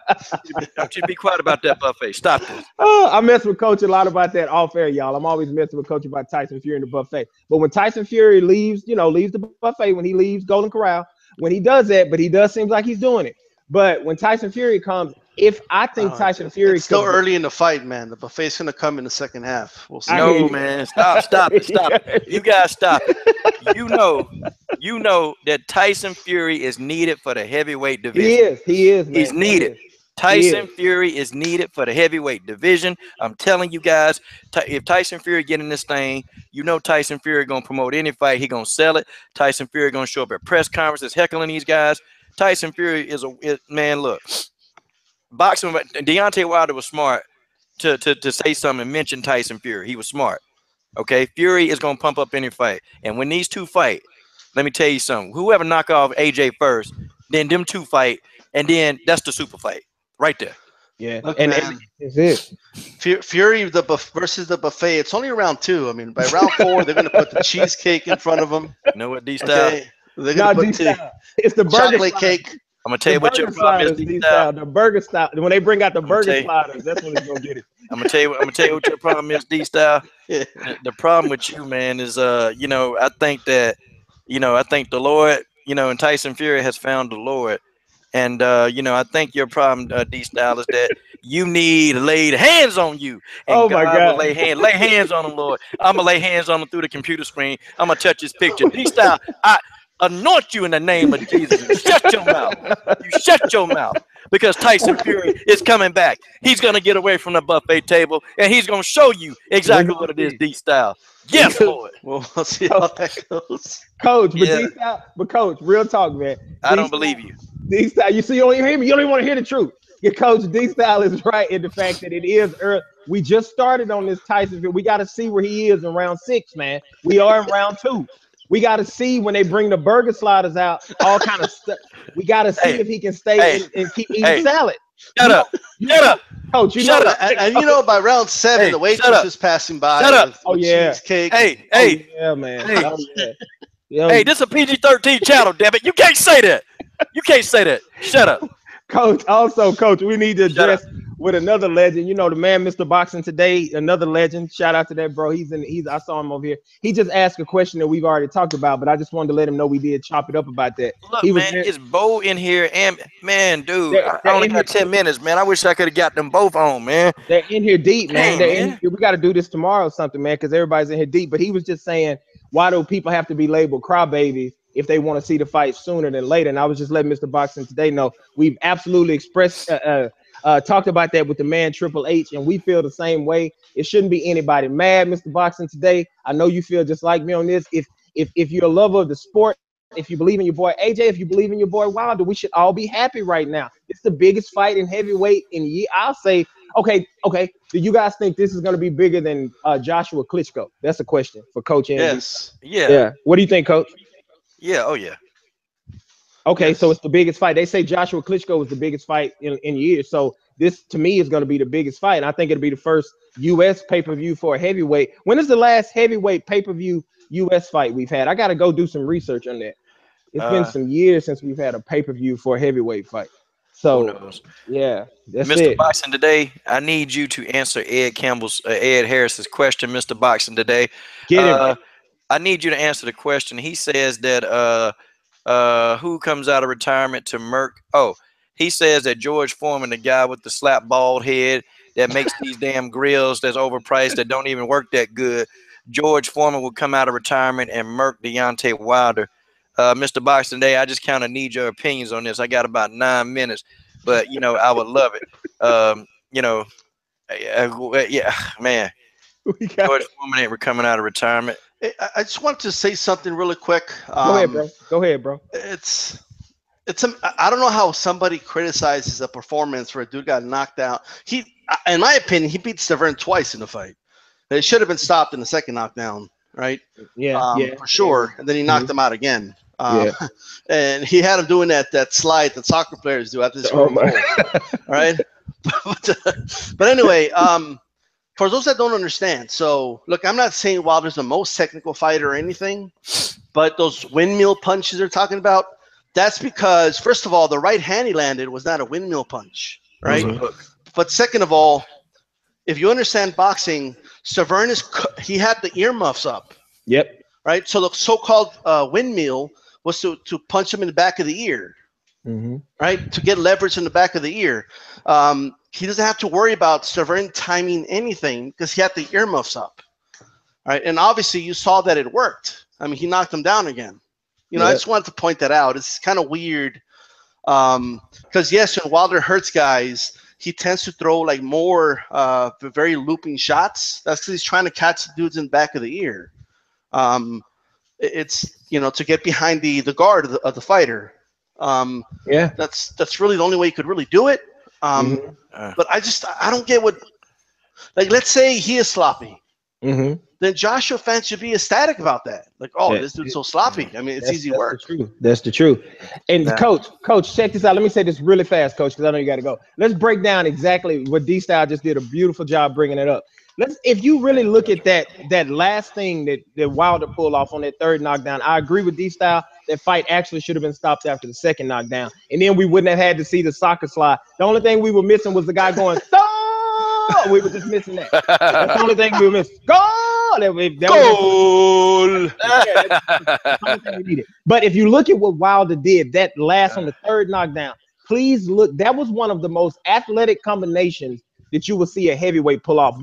I want you to be quiet about that buffet. Stop this. Oh, I mess with Coach a lot about that off air, y'all. I'm always messing with Coach about Tyson Fury in the buffet. But when Tyson Fury leaves, leaves the buffet, when he leaves Golden Corral, when he does that, but he does seem like he's doing it. But when Tyson Fury comes, if I think Oh, Tyson Fury it's still could, early in the fight, man. The buffet's gonna come in the second half. We'll see. I hear No, you. man. Stop it. Stop it. You guys stop it. You know that Tyson Fury is needed for the heavyweight He division. is. He is, He's man. He needed. is. He Tyson is. Fury is needed for the heavyweight division. I'm telling you guys, if Tyson Fury get in this thing, you know Tyson Fury gonna promote any fight. He gonna sell it. Tyson Fury gonna show up at press conferences heckling these guys. Tyson Fury man. Look, boxing. Deontay Wilder was smart to say something and mention Tyson Fury. He was smart. Okay, Fury is gonna pump up any fight, and when these two fight, let me tell you something. Whoever knock off AJ first, then them two fight, and then that's the super fight right there. Yeah. Look, And man. it's it. Fury versus the buffet. It's only round 2. I mean, by round 4, they're gonna put the cheesecake in front of them. You know what, D Style? Okay, they're No, gonna put D the style. It's the burger chocolate sliders. cake. I'm gonna tell The you what your burger problem is, sliders, D D Style. style. The burger style. When they bring out the burger tell you. sliders, that's when it's gonna get it. I'm gonna tell you what your problem is, D Style. Yeah. The problem with you, man, is I think that, I think the Lord, and Tyson Fury has found the Lord. And I think your problem, D Style, is that you need laid hands on you, and Oh my God will God. lay hands on him, Lord. I'm gonna lay hands on him through the computer screen. I'm gonna touch his picture. D Style, I anoint you in the name of Jesus. You shut your mouth. You shut your mouth. Because Tyson Fury is coming back. He's gonna get away from the buffet table, and he's gonna show you We're exactly gonna what it is, see. D Style. Yes, Lord. Well, we'll see how that goes. Coach, but Yeah, D style, but coach, real talk, man. I D don't style, believe you. D style. You see, you don't even hear me. You don't even want to hear the truth. Your coach D style is right in the fact that it is early. We just started on this Tyson. We got to see where he is in round 6, man. We are in round 2. We got to see when they bring the burger sliders out, all kind of stuff. We got to see Hey, if he can stay hey, and keep eating hey, salad. shut up. Shut up. Coach. You Shut know, up. And by round 7, Hey, the shut waitress up. is passing by Shut up. with Oh yeah. cheesecake. Hey, Oh hey, yeah, man. hey, Oh yeah. Yo, hey, this is a PG-13 channel, damn it. You can't say that. You can't say that. Shut up. Coach, also, coach, we need to Shut up. address with another legend. You know, the man, Mr. Boxing Today, another legend. Shout out to that, bro. I saw him over here. He just asked a question that we've already talked about, but I just wanted to let him know we did chop it up about that. Look, He was man, there. it's Bo in here, and man, dude, I They're only in here. got 10 minutes, man. I wish I could have got them both on, man. They're in here deep, man. Dang, They're in man. here. We got to do this tomorrow or something, man, because everybody's in here deep. But he was just saying, why do people have to be labeled crybabies if they want to see the fight sooner than later? And I was just letting Mr. Boxing Today know we've absolutely talked about that with the man Triple H, and we feel the same way. It shouldn't be anybody mad, Mr. Boxing Today. I know you feel just like me on this. If you're a lover of the sport, if you believe in your boy AJ, if you believe in your boy Wilder, we should all be happy right now. It's the biggest fight in heavyweight in years. I'll say, okay. Do you guys think this is going to be bigger than Joshua Klitschko? That's a question for Coach Andy. Yes. Yeah. Yeah. What do you think, Coach? Yeah. Oh, yeah. Okay, so Yes. it's the biggest fight. They say Joshua Klitschko was the biggest fight in years. So this, to me, is going to be the biggest fight. And I think it'll be the first U.S. pay-per-view for a heavyweight. When is the last heavyweight pay-per-view U.S. fight we've had? I got to go do some research on that. It's been Uh, some years since we've had a pay-per-view for a heavyweight fight. who So, knows? yeah, that's Mr. it. Boxing Today, I need you to answer Ed Harris's question, Mr. Boxing Today. Get him. I need you to answer the question. He says that who comes out of retirement to Merck? Oh, he says that George Foreman, the guy with the slap bald head that makes these damn grills that's overpriced that don't even work that good. George Foreman will come out of retirement and Merck Deontay Wilder. Mr. Boxing Day, I just kind of need your opinions on this. I got about 9 minutes, but I would love it. Um, you know, Yeah, man. We got, George Foreman ain't coming out of retirement. I just wanted to say something really quick. go ahead, bro. Go ahead, bro. I don't know how somebody criticizes a performance where a dude got knocked out. In my opinion, he beat Stavern twice in the fight. It should have been stopped in the second knockdown, right? Yeah, For sure. And then he knocked him out again. Yeah. And he had him doing that slide that soccer players do after they score a goal, right? But anyway, for those that don't understand, so look, I'm not saying Wilder's the most technical fighter or anything, but those windmill punches they're talking about, that's because, first of all, the right hand he landed was not a windmill punch, right? But second of all, if you understand boxing, Stavern he had the earmuffs up. Yep. Right? So the so-called windmill was to punch him in the back of the ear, right? To get leverage in the back of the ear. He doesn't have to worry about Stavern timing anything because he had the earmuffs up, right? And obviously you saw that it worked. I mean, he knocked him down again. I just wanted to point that out. It's kind of weird because, yes, when Wilder hurts guys, he tends to throw like more very looping shots. That's because he's trying to catch the dudes in the back of the ear. It's to get behind the guard of the fighter. That's really the only way you could really do it. But I don't get what, like, let's say he is sloppy. Then Joshua fans should be ecstatic about that. Like, this dude's so sloppy. I mean, it's easy work. That's the truth. And coach, check this out. Let me say this really fast, coach, because I know you got to go. Let's break down exactly what D-Style just did a beautiful job bringing it up. If you really look at that last thing that Wilder pulled off on that third knockdown, I agree with D-Style. That fight actually should have been stopped after the second knockdown, and then we wouldn't have had to see the soccer slide. The only thing we were missing was the guy going, "Stop!" We were just missing that. That's the only thing we were missing. Goal! Goal! That's the only thing we needed. But if you look at what Wilder did, that last on the third knockdown, please look. That was one of the most athletic combinations that you will see a heavyweight pull off.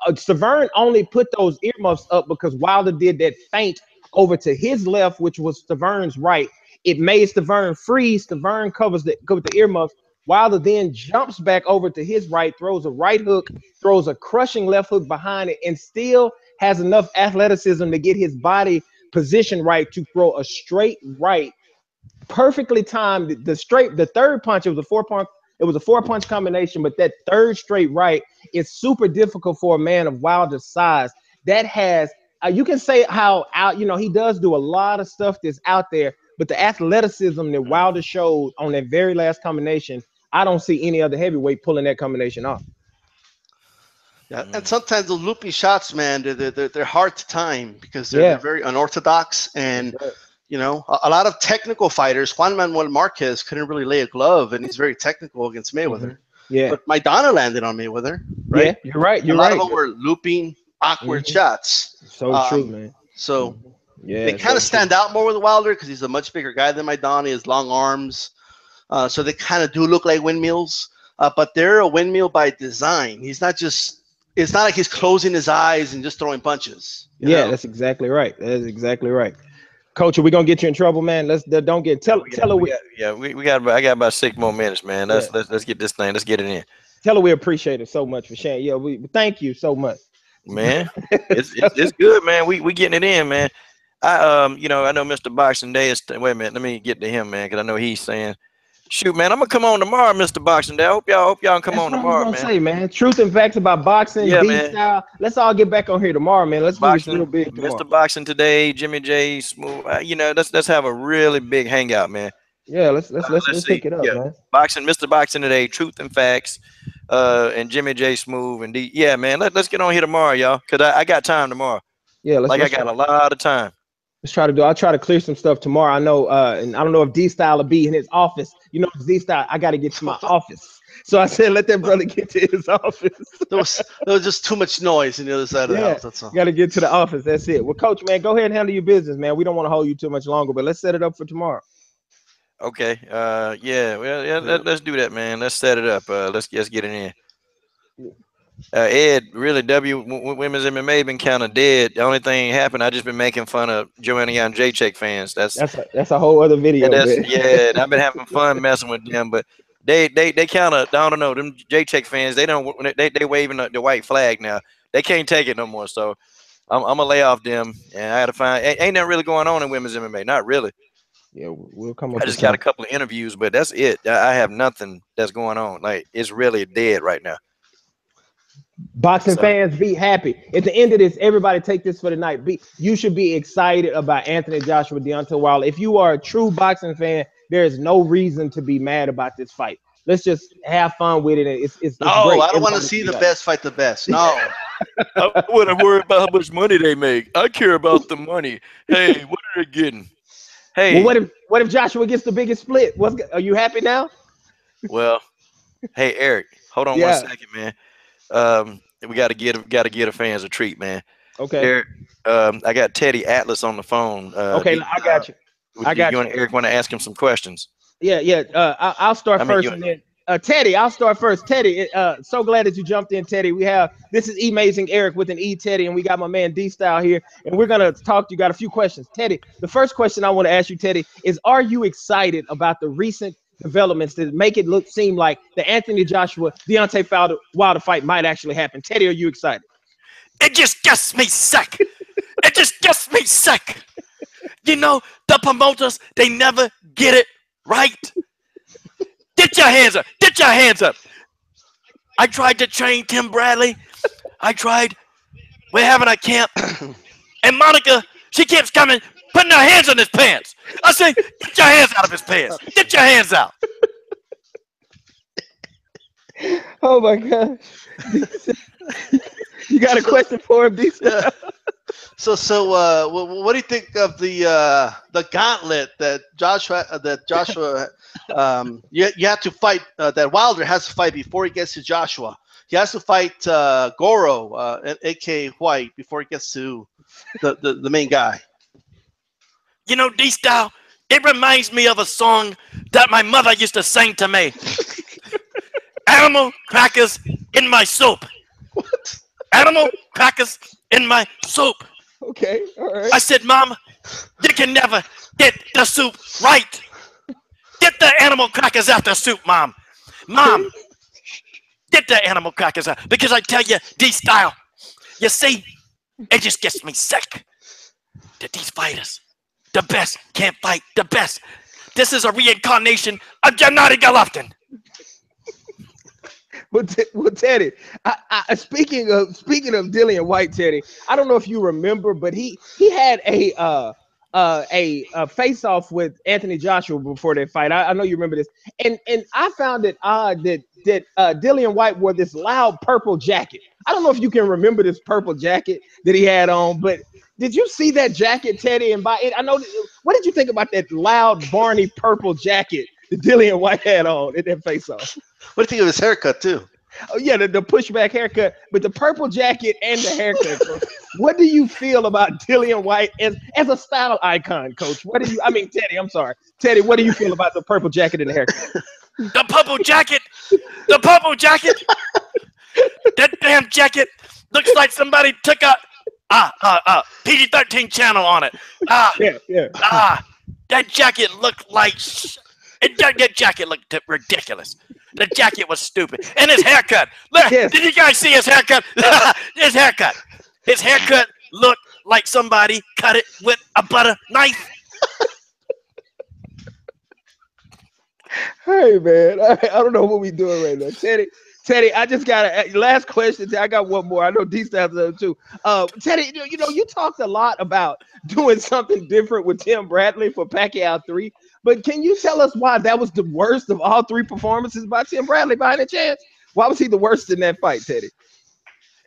Stavern only put those earmuffs up because Wilder did that feint over to his left, which was Stavern's right. It made Stavern freeze. Stavern covers the earmuffs. Wilder then jumps back over to his right, throws a right hook, throws a crushing left hook behind it, and still has enough athleticism to get his body positioned right to throw a straight right, perfectly timed. The third punch, it was a four-punch combination, but that third straight right is super difficult for a man of Wilder's size. That has, you can say how he does do a lot of stuff that's out there, but the athleticism that Wilder showed on that very last combination, I don't see any other heavyweight pulling that combination off. Yeah, and sometimes those loopy shots, man, they're hard to time because they're very unorthodox, and a lot of technical fighters. Juan Manuel Marquez couldn't really lay a glove, and he's very technical against Mayweather. Yeah, but Maidana landed on Mayweather, right? Yeah, you're right. A lot of them were looping, awkward shots. So true, man. So they kind of stand out more with Wilder because he's a much bigger guy than Maidana. He has long arms, so they kind of do look like windmills. But they're a windmill by design. He's not just. It's not like he's closing his eyes and just throwing punches. Yeah, that's exactly right. That is exactly right. Coach, are we gonna get you in trouble, man? Don't get tell her we got I got about 6 more minutes, man. Let's get this thing. Let's get it in. Tell her we appreciate it so much for sharing. Yeah, we thank you so much. Man, it's good, man. We getting it in, man. I know Mr. Boxing Day is wait a minute, let me get to him, man, because I know he's saying, shoot, man, I'm gonna come on tomorrow, Mr. Boxing Day. I hope y'all can come on tomorrow, man. Say, man. Truth and facts about boxing, style. Let's all get back on here tomorrow, man. Let's do this real big tomorrow. Mr. Boxing Today, Jimmy J, Smooth. Let's have a really big hangout, man. Yeah, let's pick it up, man. Boxing, Mr. Boxing Today, Truth and Facts, and Jimmy J, Smooth, and D. Yeah, man. Let's get on here tomorrow, y'all, because I got time tomorrow. Yeah, I got a lot of time. I'll try to clear some stuff tomorrow. I know, and I don't know if D-Style will be in his office. D-Style, I got to get to my office. So I said, let that brother get to his office. There was just too much noise on the other side of the house. That's all. Got to get to the office. That's it. Well, Coach, man, go ahead and handle your business, man. We don't want to hold you too much longer, but let's set it up for tomorrow. Okay. Let's do that, man. Let's set it up. Let's get it in. Ed, really, women's MMA been kind of dead. The only thing happened, I just been making fun of Joanna and Jacek fans. That's a whole other video. And I've been having fun messing with them. But They kind of, I don't know, them J-Tech fans, they waving the white flag now. They can't take it no more. So I'm gonna lay off them, and I got to find. Ain't nothing really going on in women's MMA. Not really. Yeah, we'll come up I with just got a something. couple of interviews, but that's it. I have nothing that's going on. Like, it's really dead right now. Boxing So fans, be happy. At the end of this, everybody take this for the night. You should be excited about Anthony Joshua, Deontay Wilder. If you are a true boxing fan, there is no reason to be mad about this fight. Let's just have fun with it. It's No, great. I don't want to Everybody see should the be best fight the best. No. I wouldn't worry about how much money they make. I care about the money. Hey, what are they getting? Well, Hey, what if Joshua gets the biggest split? Are you happy now? well, hey Eric, hold on one Yeah. second, man. We gotta get the fans a treat, man. Okay. Eric, I got Teddy Atlas on the phone. Okay, I got you. I got You you. and Eric want to ask him some questions? Yeah, yeah. I'll start I mean, first, and then Teddy. I'll start first. Teddy, so glad that you jumped in, Teddy. This is Amazing Eric with an E, Teddy, and we got my man D Style here, and we're gonna talk to you. Got a few questions, Teddy. The first question I want to ask you, Teddy, is: are you excited about the recent developments that make it seem like the Anthony Joshua Deontay Wilder fight might actually happen? Teddy, are you excited? it just gets me sick. It just gets me sick. You know, the promoters, they never get it right. Get your hands up. Get your hands up. I tried to train Tim Bradley. We're having a camp. And Monica, she keeps coming, putting her hands on his pants. I say, get your hands out of his pants. Get your hands out. Oh my gosh. You got a question for him, D Style? So, what do you think of the gauntlet that Joshua you have to fight that Wilder has to fight before he gets to Joshua. He has to fight Goro, aka White, before he gets to the main guy. You know, D-Style, it reminds me of a song that my mother used to sing to me. Animal crackers in my soup. What? Animal crackers in my soup. Okay, all right. I said, Mom, you can never get the soup right. Get the animal crackers out the soup, Mom. Mom, get the animal crackers out. Because I tell you, D-Style, you see, it just gets me sick that these fighters, the best, can't fight the best. This is a reincarnation of Gennady Golovkin. Well, Teddy, speaking of Dillian White, Teddy, I don't know if you remember, but he had a face off with Anthony Joshua before that fight. I know you remember this, and I found it odd that Dillian White wore this loud purple jacket. I don't know if you can remember this purple jacket that he had on, but did you see that jacket, Teddy? And I know. What did you think about that loud Barney purple jacket that Dillian White had on in that face off? What do you think of his haircut too? Oh yeah, the pushback haircut, but the purple jacket and the haircut. Coach. What do you feel about Dillian White as a style icon, Coach? Teddy, I'm sorry. Teddy, what do you feel about the purple jacket and the haircut? The purple jacket. The purple jacket. That damn jacket looks like somebody took a PG-13 channel on it. That jacket looked like that jacket looked ridiculous. The jacket was stupid. And his haircut. Look, yes. Did you guys see his haircut? His haircut looked like somebody cut it with a butter knife. Hey man, I don't know what we doing right now, Teddy. I just got a last question. I got one more. I know D Styles does too. Teddy, you talked a lot about doing something different with Tim Bradley for Pacquiao 3, but can you tell us why that was the worst of all 3 performances by Tim Bradley by any chance? Why was he the worst in that fight, Teddy?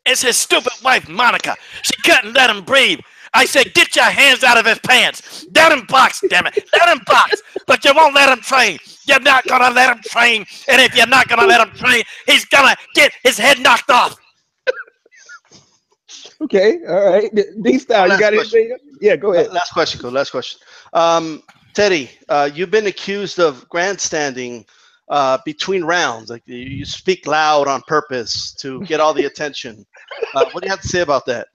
It's his stupid wife, Monica. She couldn't let him breathe. I said, get your hands out of his pants. Let him box, damn it. Let him box. But you won't let him train. You're not going to let him train. And if you're not going to let him train, he's going to get his head knocked off. Okay, all right. D-Style, you got anything? Yeah, go ahead. Last question, Coach. Last question. Teddy, you've been accused of grandstanding between rounds. Like you speak loud on purpose to get all the attention. What do you have to say about that?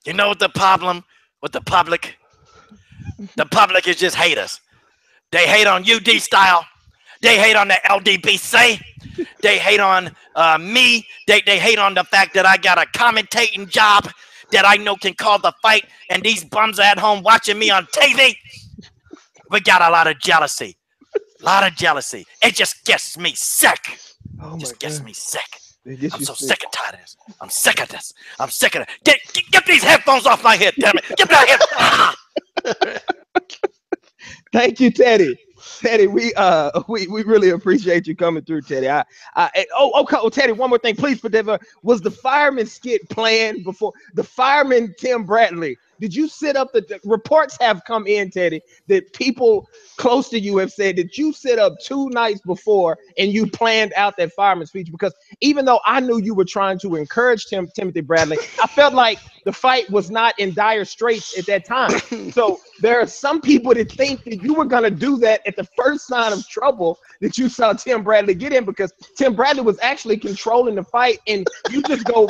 You know what the problem with the public? The public is just haters. They hate on you, D-Style. They hate on the LDBC. They hate on me. They hate on the fact that I got a commentating job that I know can call the fight, and these bums are at home watching me on TV. We got a lot of jealousy. A lot of jealousy. It just gets me sick. Oh It just gets me sick. I'm so sick and tired of this. I'm sick of this. I'm sick of it. Get these headphones off my head, damn it. Get that head. Thank you, Teddy. Teddy, we really appreciate you coming through, Teddy. Teddy, one more thing, please. Was the fireman skit planned before the fireman Tim Bradley? Did you sit up? The reports have come in, Teddy, that people close to you have said that you sit up 2 nights before and you planned out that fireman speech. Because even though I knew you were trying to encourage Timothy Bradley, I felt like the fight was not in dire straits at that time. So there are some people that think that you were going to do that at the first sign of trouble that you saw Tim Bradley get in, because Tim Bradley was actually controlling the fight, and you just go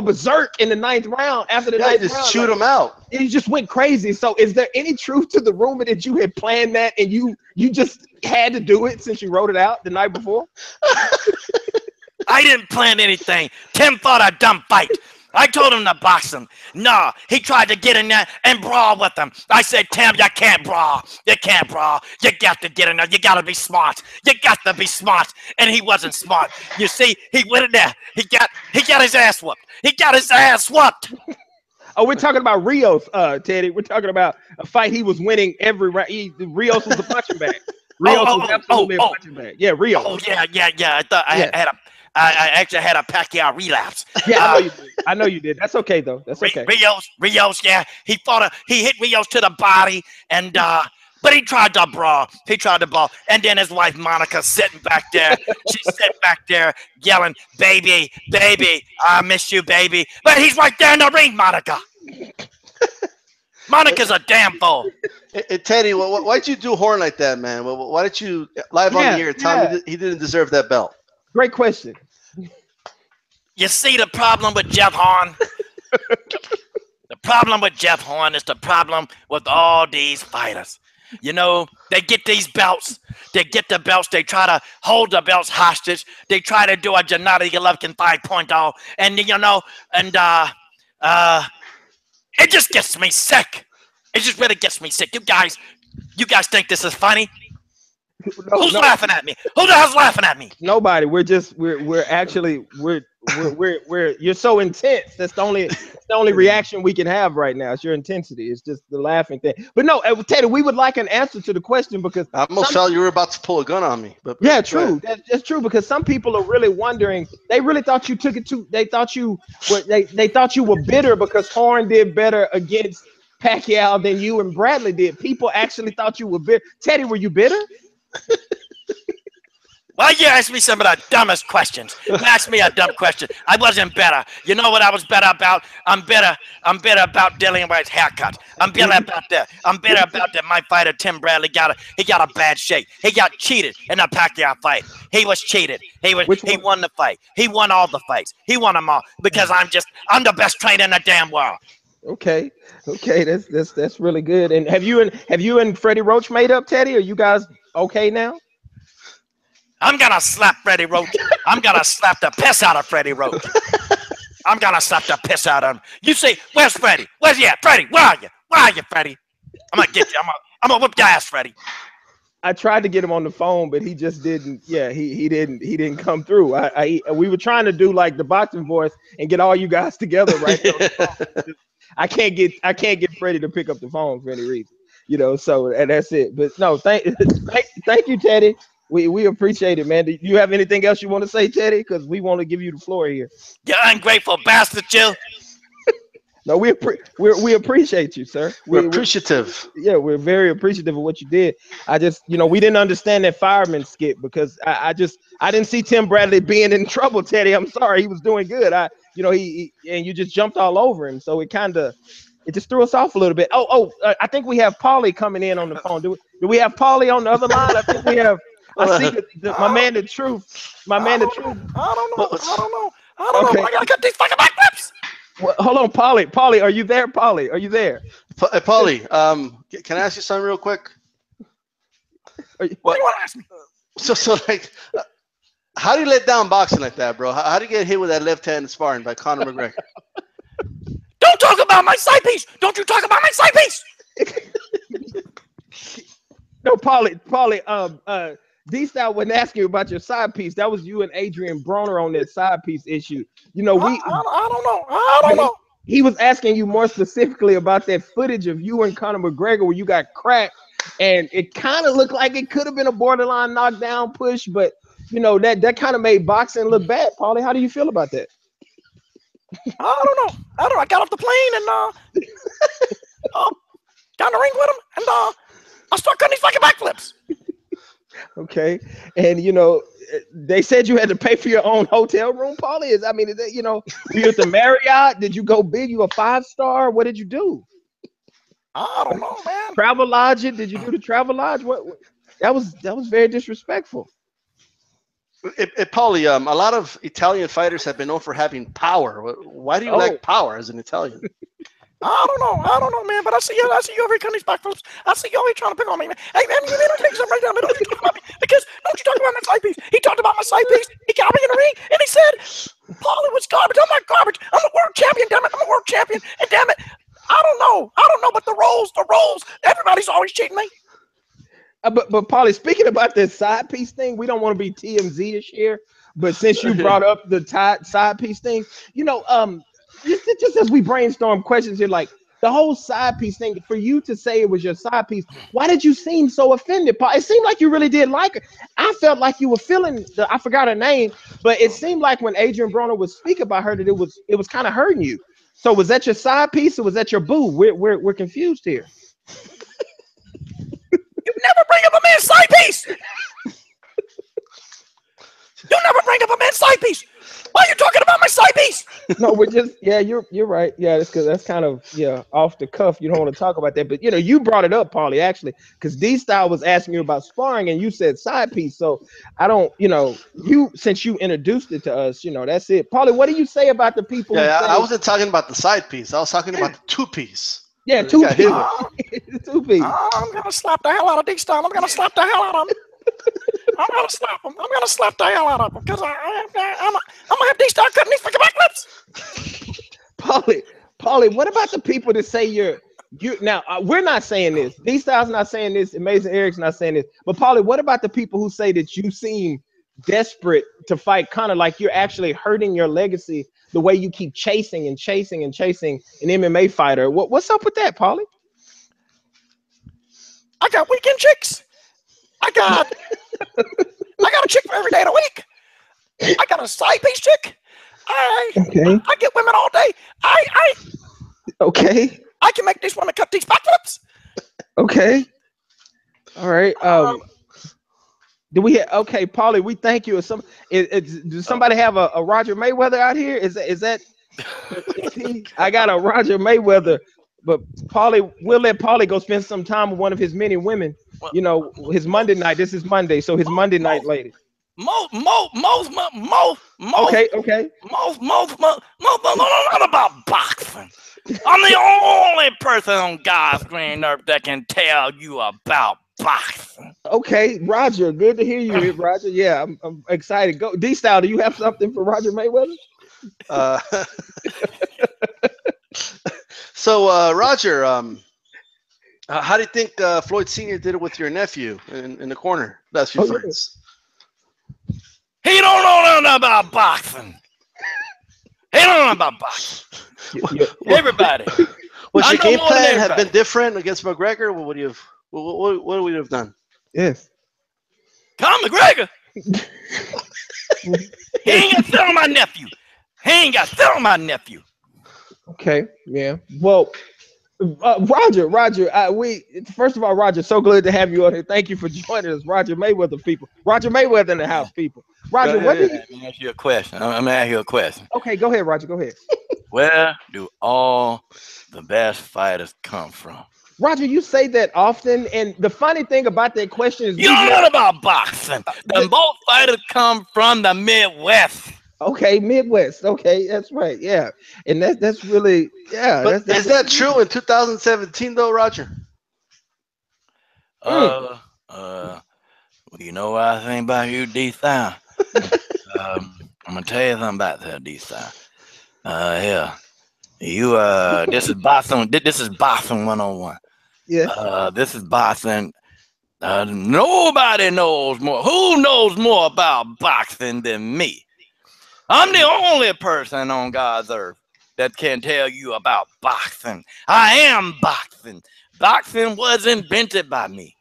berserk in the 9th round. After the 9th round, shoot him out. It just went crazy. So is there any truth to the rumor that you had planned that and you just had to do it since you wrote it out the night before? I didn't plan anything. Tim fought a dumb fight. I told him to box him. No, he tried to get in there and brawl with him. I said, Tim, you can't brawl. You can't brawl. You got to get in there. You got to be smart. You got to be smart. And he wasn't smart. You see, he went in there. He got his ass whooped. He got his ass whooped. Oh, we're talking about Rios, Teddy. We're talking about a fight he was winning every round. Rios was a punching bag. Rios was absolutely a punching bag. Yeah, Rios. Oh, yeah. I thought I actually had a Pacquiao relapse. Yeah, I know you did. That's okay though. That's okay. Rios, yeah. He hit Rios to the body, and but he tried to brawl. And then his wife Monica sitting back there. She's sitting back there yelling, "Baby, I miss you, baby." But he's right there in the ring, Monica. Monica's a damn fool. Hey, Teddy, why'd you do Hearn like that, man? Why did you live on the air tell him he didn't deserve that belt? Great question. You see the problem with Jeff Hearn? The problem with Jeff Hearn is the problem with all these fighters. You know, they get these belts. They get the belts. They try to hold the belts hostage. They try to do a Gennady Golovkin 5.0. And, you know, and it just gets me sick. It just really gets me sick. You guys think this is funny? Who's laughing at me? Who the hell's laughing at me? Nobody. We're you're so intense. That's the only reaction we can have right now. It's your intensity. It's just the laughing thing. But no, Teddy, we would like an answer to the question, because I almost felt you were about to pull a gun on me. But yeah, true. That's true, because some people are really wondering. They really thought you took it to. They thought you were bitter because Hearn did better against Pacquiao than you and Bradley did. People actually thought you were bitter. Teddy, were you bitter? Well, you asked me some of the dumbest questions. You asked me a dumb question. I wasn't better. You know what I was better about? I'm better about Dillian White's haircut. I'm better about that. I'm better about that. My fighter Tim Bradley got a bad shake. He got cheated in the Pacquiao fight. He was cheated. He won the fight. He won all the fights. He won them all because I'm the best trainer in the damn world. Okay, that's really good. And have you and Freddie Roach made up, Teddy? Are you guys okay now? I'm gonna slap Freddie Roach. I'm gonna slap the piss out of Freddie Roach. I'm gonna slap the piss out of him. You say, where's Freddie? Where's he at? Freddie, where are you? Where are you, Freddie? I'm gonna get you. I'm gonna whip your ass, Freddie. I tried to get him on the phone, but he just didn't. Yeah, he didn't come through. We were trying to do like the boxing voice and get all you guys together right now. I can't get Freddie to pick up the phone for any reason, you know. So and that's it. But no, thank you, Teddy. We appreciate it, man. Do you have anything else you want to say, Teddy? Because we want to give you the floor here. You ungrateful bastard, you. No, we appreciate you, sir. We're appreciative. We're very appreciative of what you did. I just, we didn't understand that fireman skit because I didn't see Tim Bradley being in trouble, Teddy. I'm sorry, he was doing good. He and you just jumped all over him, so it just threw us off a little bit. I think we have Paulie coming in on the phone. Do we have Paulie on the other line? I think we have. I see my man, the truth. My man, the truth. I don't know. I gotta cut these fucking back lips. Well, hold on, Paulie. Paulie, are you there? Paulie, are you there? Paulie, can I ask you something real quick? What do you want to ask me? So like, how do you let down boxing like that, bro? How do you get hit with that left hand sparring by Conor McGregor? Don't talk about my side piece. Don't you talk about my side piece. No, Paulie, D-Style wasn't asking you about your side piece. That was you and Adrian Broner on that side piece issue. You know, I don't know. I don't know. He was asking you more specifically about that footage of you and Conor McGregor where you got cracked, and it kind of looked like it could have been a borderline knockdown push, but you know that kind of made boxing look bad. Paulie, how do you feel about that? I don't know. I got off the plane and got in the ring with him, and I start cutting these fucking backflips. Okay, and you know they said you had to pay for your own hotel room, Paulie. Is that, you know, were you at the Marriott? Did you go big? You a 5-star? What did you do? I don't know, man. Travel lodge? Did you do the travel lodge? What? That was very disrespectful. Paulie, a lot of Italian fighters have been known for having power. Why do you like power as an Italian? I don't know, man. But I see you over here cutting these backflips. I see you over here trying to pick on me, man. Hey, man, you need to take something right down. Don't you talk about me? Because don't you talk about my side piece? He talked about my side piece. He got me in the ring, and he said, "Paulie was garbage. I'm not garbage. I'm a world champion. Damn it, I'm a world champion. And damn it, I don't know. But the roles. Everybody's always cheating me." But Paulie, speaking about this side piece thing, we don't want to be TMZ-ish here. But since you brought up the side piece thing, you know, just as we brainstorm questions here, like the whole side piece thing, for you to say it was your side piece, why did you seem so offended, Paul? It seemed like you really did like her. I felt like you were feeling I forgot her name, but it seemed like when Adrian Broner would speak about her that it was kind of hurting you. So was that your side piece or was that your boo? We're confused here. You never bring up a man's side piece. You never bring up a man's side piece. Why are you talking about my side piece? No, we're just you're right. Yeah, that's kind of off the cuff. You don't want to talk about that, but you know you brought it up, Paulie, actually, because D-Style was asking you about sparring and you said side piece. So I don't, since you introduced it to us, that's it. Paulie, what do you say about the people? Yeah, I wasn't talking about the side piece. I was talking about the 2-piece. Yeah, 2-piece. 2-piece. I'm gonna slap the hell out of D-Style. I'm gonna slap the hell out of him. I'm gonna slap him. I'm gonna slap the hell out of him because I'm gonna have D-Style cutting these fucking backflips. Paulie, what about the people that say you now? We're not saying this. D-Style's not saying this. Amazing Eric's not saying this. But Paulie, what about the people who say that you seem desperate to fight Conor, like you're actually hurting your legacy the way you keep chasing and chasing and chasing an MMA fighter? What's up with that, Paulie? I got weekend chicks. I got a chick for every day of the week. I got a side piece chick. I get women all day. Okay. I can make these women cut these backflips. Okay. All right. Do we have, okay, Paulie, we thank you. Does somebody have a Roger Mayweather out here? Is he? I got a Roger Mayweather, but Paulie, we'll let Paulie go spend some time with one of his many women. His Monday night. This is Monday, so his Monday night lady. Okay. Not about boxing. I'm the only person on God's green earth that can tell you about boxing. Okay, Roger, good to hear you, Roger. Yeah, I'm excited. Go, D-Style. Do you have something for Roger Mayweather? So, Roger, how do you think Floyd Sr. did it with your nephew in the corner last few fights? He don't know nothing about boxing. He don't know about boxing. Everybody. Would your game plan have been different against McGregor? What would we have done? Yes. Come, McGregor. He ain't got to sit on my nephew. Okay. Yeah. Well, Roger, first of all, Roger, so glad to have you on here. Thank you for joining us, Roger Mayweather people. Roger Mayweather in the house, people. Roger, what do you? I'm gonna ask you a question. Okay, go ahead, Roger. Go ahead. Where do all the best fighters come from? Roger, you say that often, and the funny thing about that question is you don't know about boxing. The most fighters come from the Midwest. Okay, Midwest. Okay, that's right. Yeah, and that's really But is that true in 2017 though, Roger? You know what I think about you, D-Style? I'm gonna tell you something about that, D-Style. Yeah, you this is boxing. This is boxing 101. Yeah. This is boxing. Nobody knows more. Who knows more about boxing than me? I'm the only person on God's earth that can tell you about boxing. I am boxing. Boxing was invented by me.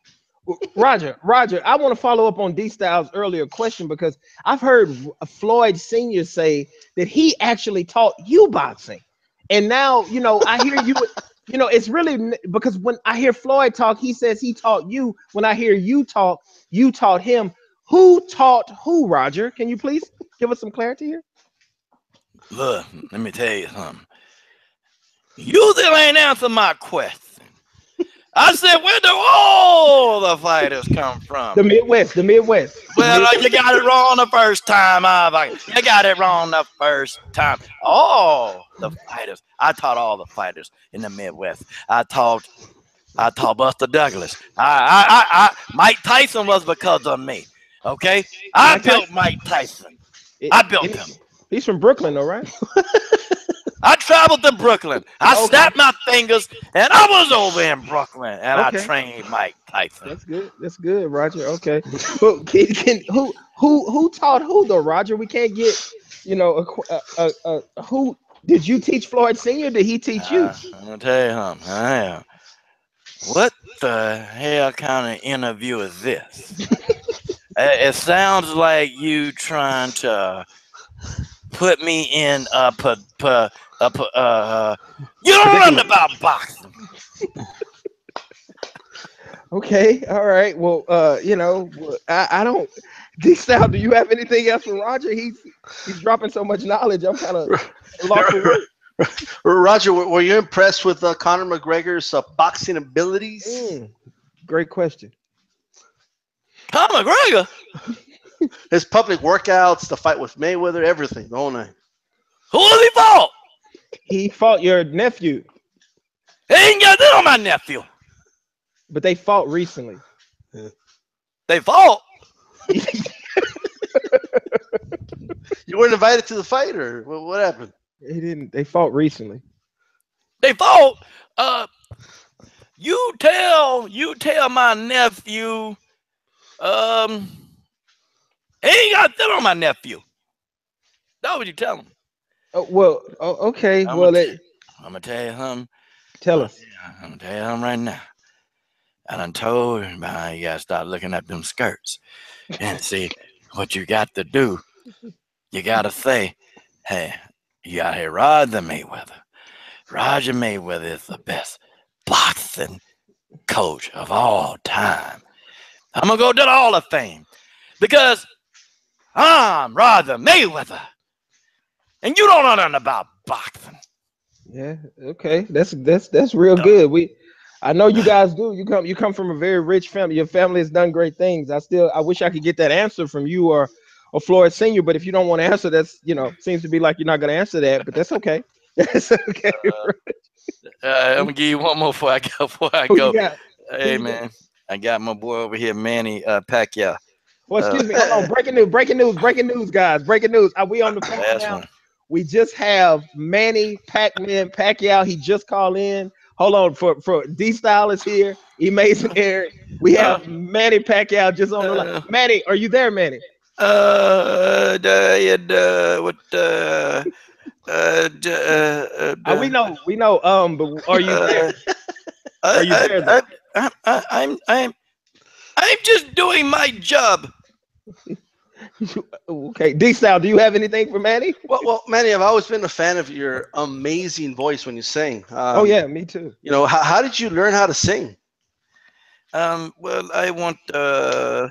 Roger, I want to follow up on D Styles' earlier question because I've heard Floyd Sr. say that he actually taught you boxing. And now, I hear you, it's really because when I hear Floyd talk, he says he taught you. When I hear you talk, you taught him. Who taught who, Roger? Can you please give us some clarity here? Look, let me tell you something. You still ain't answer my question. I said, where do all the fighters come from? The Midwest. Well, you got it wrong the first time. You got it wrong the first time. All the fighters. I taught all the fighters in the Midwest. I taught Buster Douglas. Mike Tyson was because of me. Okay, I built Mike Tyson. I built him. He's from Brooklyn, though, right? I traveled to Brooklyn. I snapped my fingers, and I was over in Brooklyn, and I trained Mike Tyson. That's good, Roger. Okay, but who taught who though, Roger? We can't get, who did you teach Floyd Senior? Did he teach you? I'm gonna tell you something. What the hell kind of interview is this? It sounds like you trying to put me in you don't know about boxing. Okay, all right. Well, I don't. D-Style, do you have anything else for Roger? He's dropping so much knowledge. I'm kind of lost for words. Roger, were you impressed with Conor McGregor's boxing abilities? Great question. Conor McGregor? His public workouts, the fight with Mayweather, everything, the whole night. Who has he fought? He fought your nephew. He ain't got that on my nephew. But they fought recently. Yeah. They fought? You weren't invited to the fight, or what happened? They didn't. They fought recently. They fought. You tell my nephew. He ain't got that on my nephew. That's what you tell him. Oh, well, okay. I'm gonna tell you something. Tell us. I'm gonna tell you something right now. I done told him you gotta start looking at them skirts and see what you got to do. You gotta say, hey, you gotta hear Roger Mayweather. Roger Mayweather is the best boxing coach of all time. I'm gonna go to the Hall of Fame because I'm Roger Mayweather, and you don't know nothing about boxing. Yeah. Okay. That's real good. I know you guys do. You come from a very rich family. Your family has done great things. I wish I could get that answer from you or Floyd Senior. But if you don't want to answer, that's seems to be like you're not going to answer that. But that's okay. That's okay. I'm gonna give you one more before I go. Hey man, I got my boy over here, Manny Pacquiao. Well, excuse me. Hold on. Breaking news, guys. Breaking news. Are we on the phone now? We just have Manny Pacquiao. He just called in. Hold on, for D-Style is here. Amazing Eric. We have Manny Pacquiao just on the line. Manny, are you there, Manny? We know. But are you there? Are you there? I'm just doing my job. Okay, D-Style, do you have anything for Manny? Well, Manny, I've always been a fan of your amazing voice when you sing. Oh yeah, me too. How did you learn how to sing? Well, I want I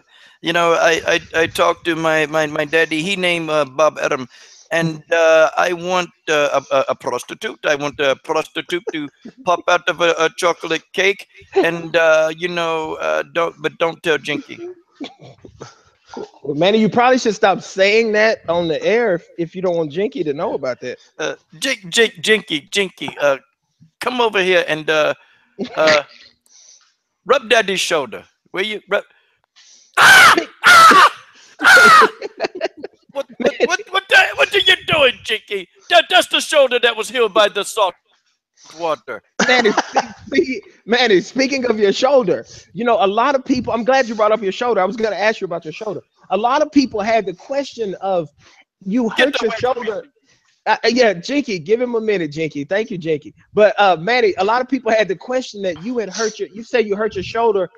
talked to my daddy. He named Bob Adam, and I want a prostitute. I want a prostitute to pop out of a chocolate cake, and don't tell Jinky. Well, Manny, you probably should stop saying that on the air if you don't want Jinky to know about that. Jinky, come over here and rub Daddy's shoulder. Will you rub? What are you doing, Jinky? That's the shoulder that was healed by the salt water. Manny, speaking of your shoulder, a lot of people. I'm glad you brought up your shoulder. I was going to ask you about your shoulder. A lot of people had the question of you Get hurt your away from me. shoulder. Yeah, Jinky, give him a minute, Jinky. Thank you, Jinky. But Manny, a lot of people had the question that you had hurt your. You say you hurt your shoulder,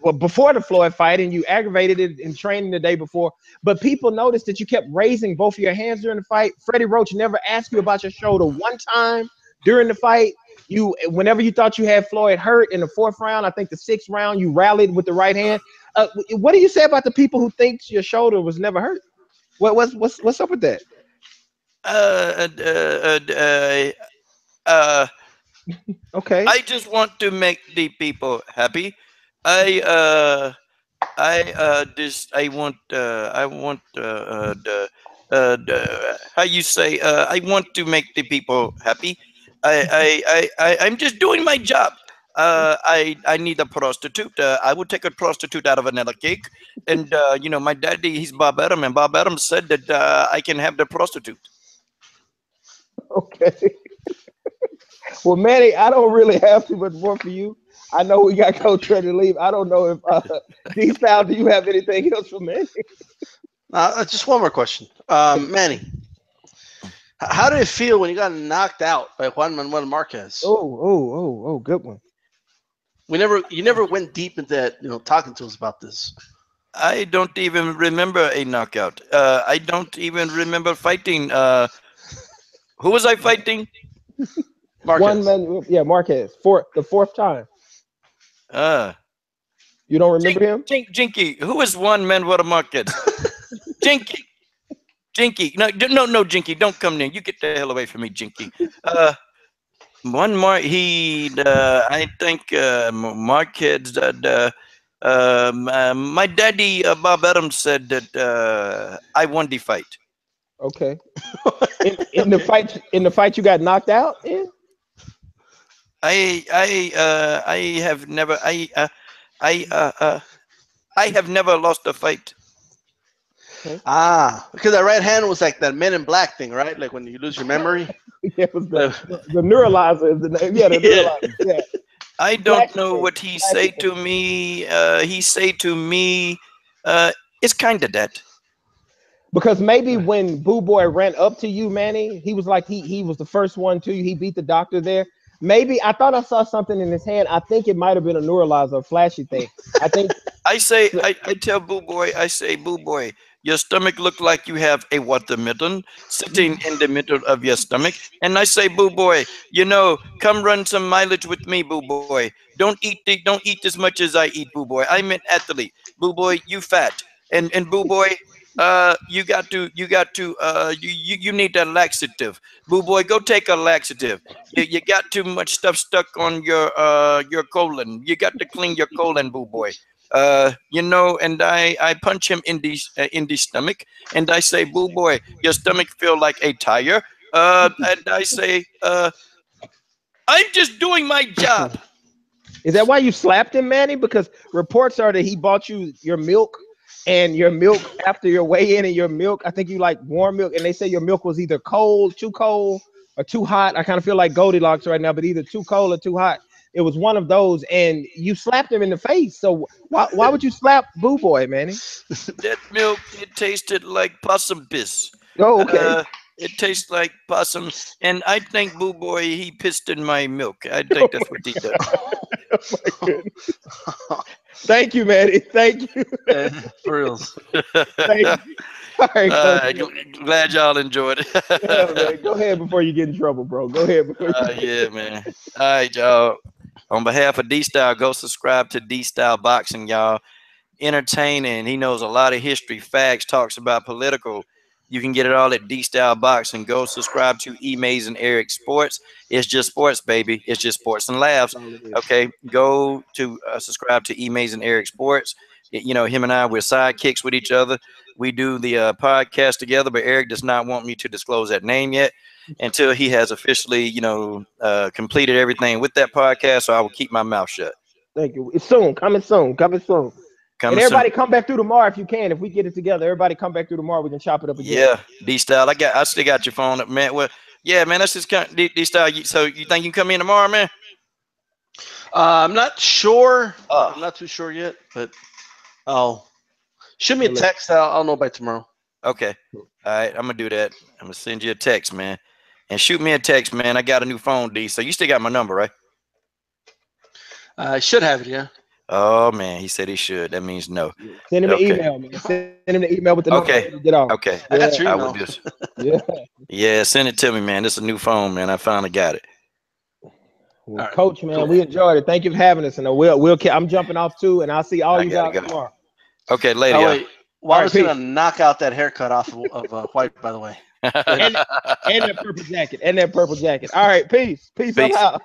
well, before the Floyd fight, and you aggravated it in training the day before. But people noticed that you kept raising both of your hands during the fight. Freddie Roach never asked you about your shoulder one time during the fight. Whenever you thought you had Floyd hurt in the fourth round, I think the sixth round, you rallied with the right hand. What do you say about the people who think your shoulder was never hurt? What's up with that? Uh, uh, uh, uh, Okay. I just want to make the people happy. I I want how you say I want to make the people happy. I'm just doing my job. I need a prostitute. I would take a prostitute out of vanilla cake, and my daddy, he's Bob Adam, and Bob Adam said that I can have the prostitute. Okay. Well, Manny, I don't really have too much more for you. I know we got Coach ready to leave. I don't know if D Style, do you have anything else for Manny? Just one more question. Manny, how did it feel when you got knocked out by Juan Manuel Marquez? Oh, good one. You never went deep into that, talking to us about this. I don't even remember a knockout. I don't even remember fighting. Who was I fighting? Marquez. Marquez. The fourth time. Uh, You don't remember him? Jinky. Who is one man with a market? Jinky. Jinky. No, Jinky. Don't come near. You get the hell away from me, Jinky. One more. I think Marquez. My daddy, Bob Adams, said that I won the fight. Okay. In the fight you got knocked out in? I have never I have never lost a fight. Okay. Because that right hand was like that Men in Black thing, right? Like when you lose your memory. Yeah, it was the neuralizer is the name. Yeah, the neuralizer. Yeah. I don't know what he say to me. He say to me, it's kind of that. Because maybe when Boo Boy ran up to you, Manny, he was like he was the first one to you. He beat the doctor there. Maybe I thought I saw something in his hand. I think it might have been a neuralizer, a flashy thing. I think I tell Boo Boy, I say, Boo Boy, your stomach look like you have a watermelon sitting in the middle of your stomach. And I say, Boo Boy, come run some mileage with me, Boo Boy. Don't eat as much as I eat, Boo Boy. I'm an athlete. Boo Boy, you fat. And Boo Boy, you need a laxative. Boo Boy, go take a laxative. You got too much stuff stuck on your colon. You got to clean your colon, Boo Boy. And I punch him in the stomach, and I say, Boo Boy, your stomach feel like a tire. And I say, I'm just doing my job. Is that why you slapped him, Manny? Because reports are that he bought you your milk, and your milk after your weigh in, and your milk, I think you like warm milk, and they say your milk was either too cold, or too hot. I kind of feel like Goldilocks right now, but either too cold or too hot. It was one of those, and you slapped him in the face. So why would you slap Boo Boy, Manny? That milk, it tasted like possum piss. Oh, okay. It tastes like possum, and I think Boo Boy, he pissed in my milk. I think that's what he did. Oh my goodness. Thank you, Manny. Thank you. For reals. Thank you. All right, glad y'all enjoyed it. Yeah, man. Go ahead before you get in trouble, bro. Go ahead before yeah, man. All right, y'all. On behalf of D-Style, go subscribe to D-Style Boxing, y'all. Entertaining. He knows a lot of history, facts, talks about political. You can get it all at D-Style Boxing. Go subscribe to E-Mays and Eric Sports. It's just sports, baby. It's just sports and laughs. Okay, go to subscribe to E-Mays and Eric Sports. Him and I, we're sidekicks with each other. We do the podcast together, but Eric does not want me to disclose that name yet until he has officially, completed everything with that podcast. So I will keep my mouth shut. Thank you. It's soon. Coming soon. Coming everybody soon. come back through tomorrow if you can. If we get it together, everybody come back through tomorrow. We can chop it up again. Yeah, D Style. I still got your phone up, man. Well, yeah, man. That's just kind of D Style. So you think you can come in tomorrow, man? I'm not sure. Oh. I'm not too sure yet, but shoot me a text. I'll know by tomorrow. Okay. All right. I'm gonna do that. I'm gonna send you a text, man, and shoot me a text, man. I got a new phone, D. So you still got my number, right? I should have it, yeah. Oh man, he said he should. That means no. Send him an email, man. Send him the email with the number. Okay. Get off. Okay. I got your I email. will just. Yeah. Yeah, send it to me, man. This is a new phone, man. I finally got it. Well, right, Coach, man, cool. we enjoyed it. Thank you for having us, and I'm jumping off too, and I'll see all you guys tomorrow. Okay, later. Oh wait, Walla's All right, gonna knock out that haircut off of White, by the way. And that purple jacket. All right, peace. I'm out.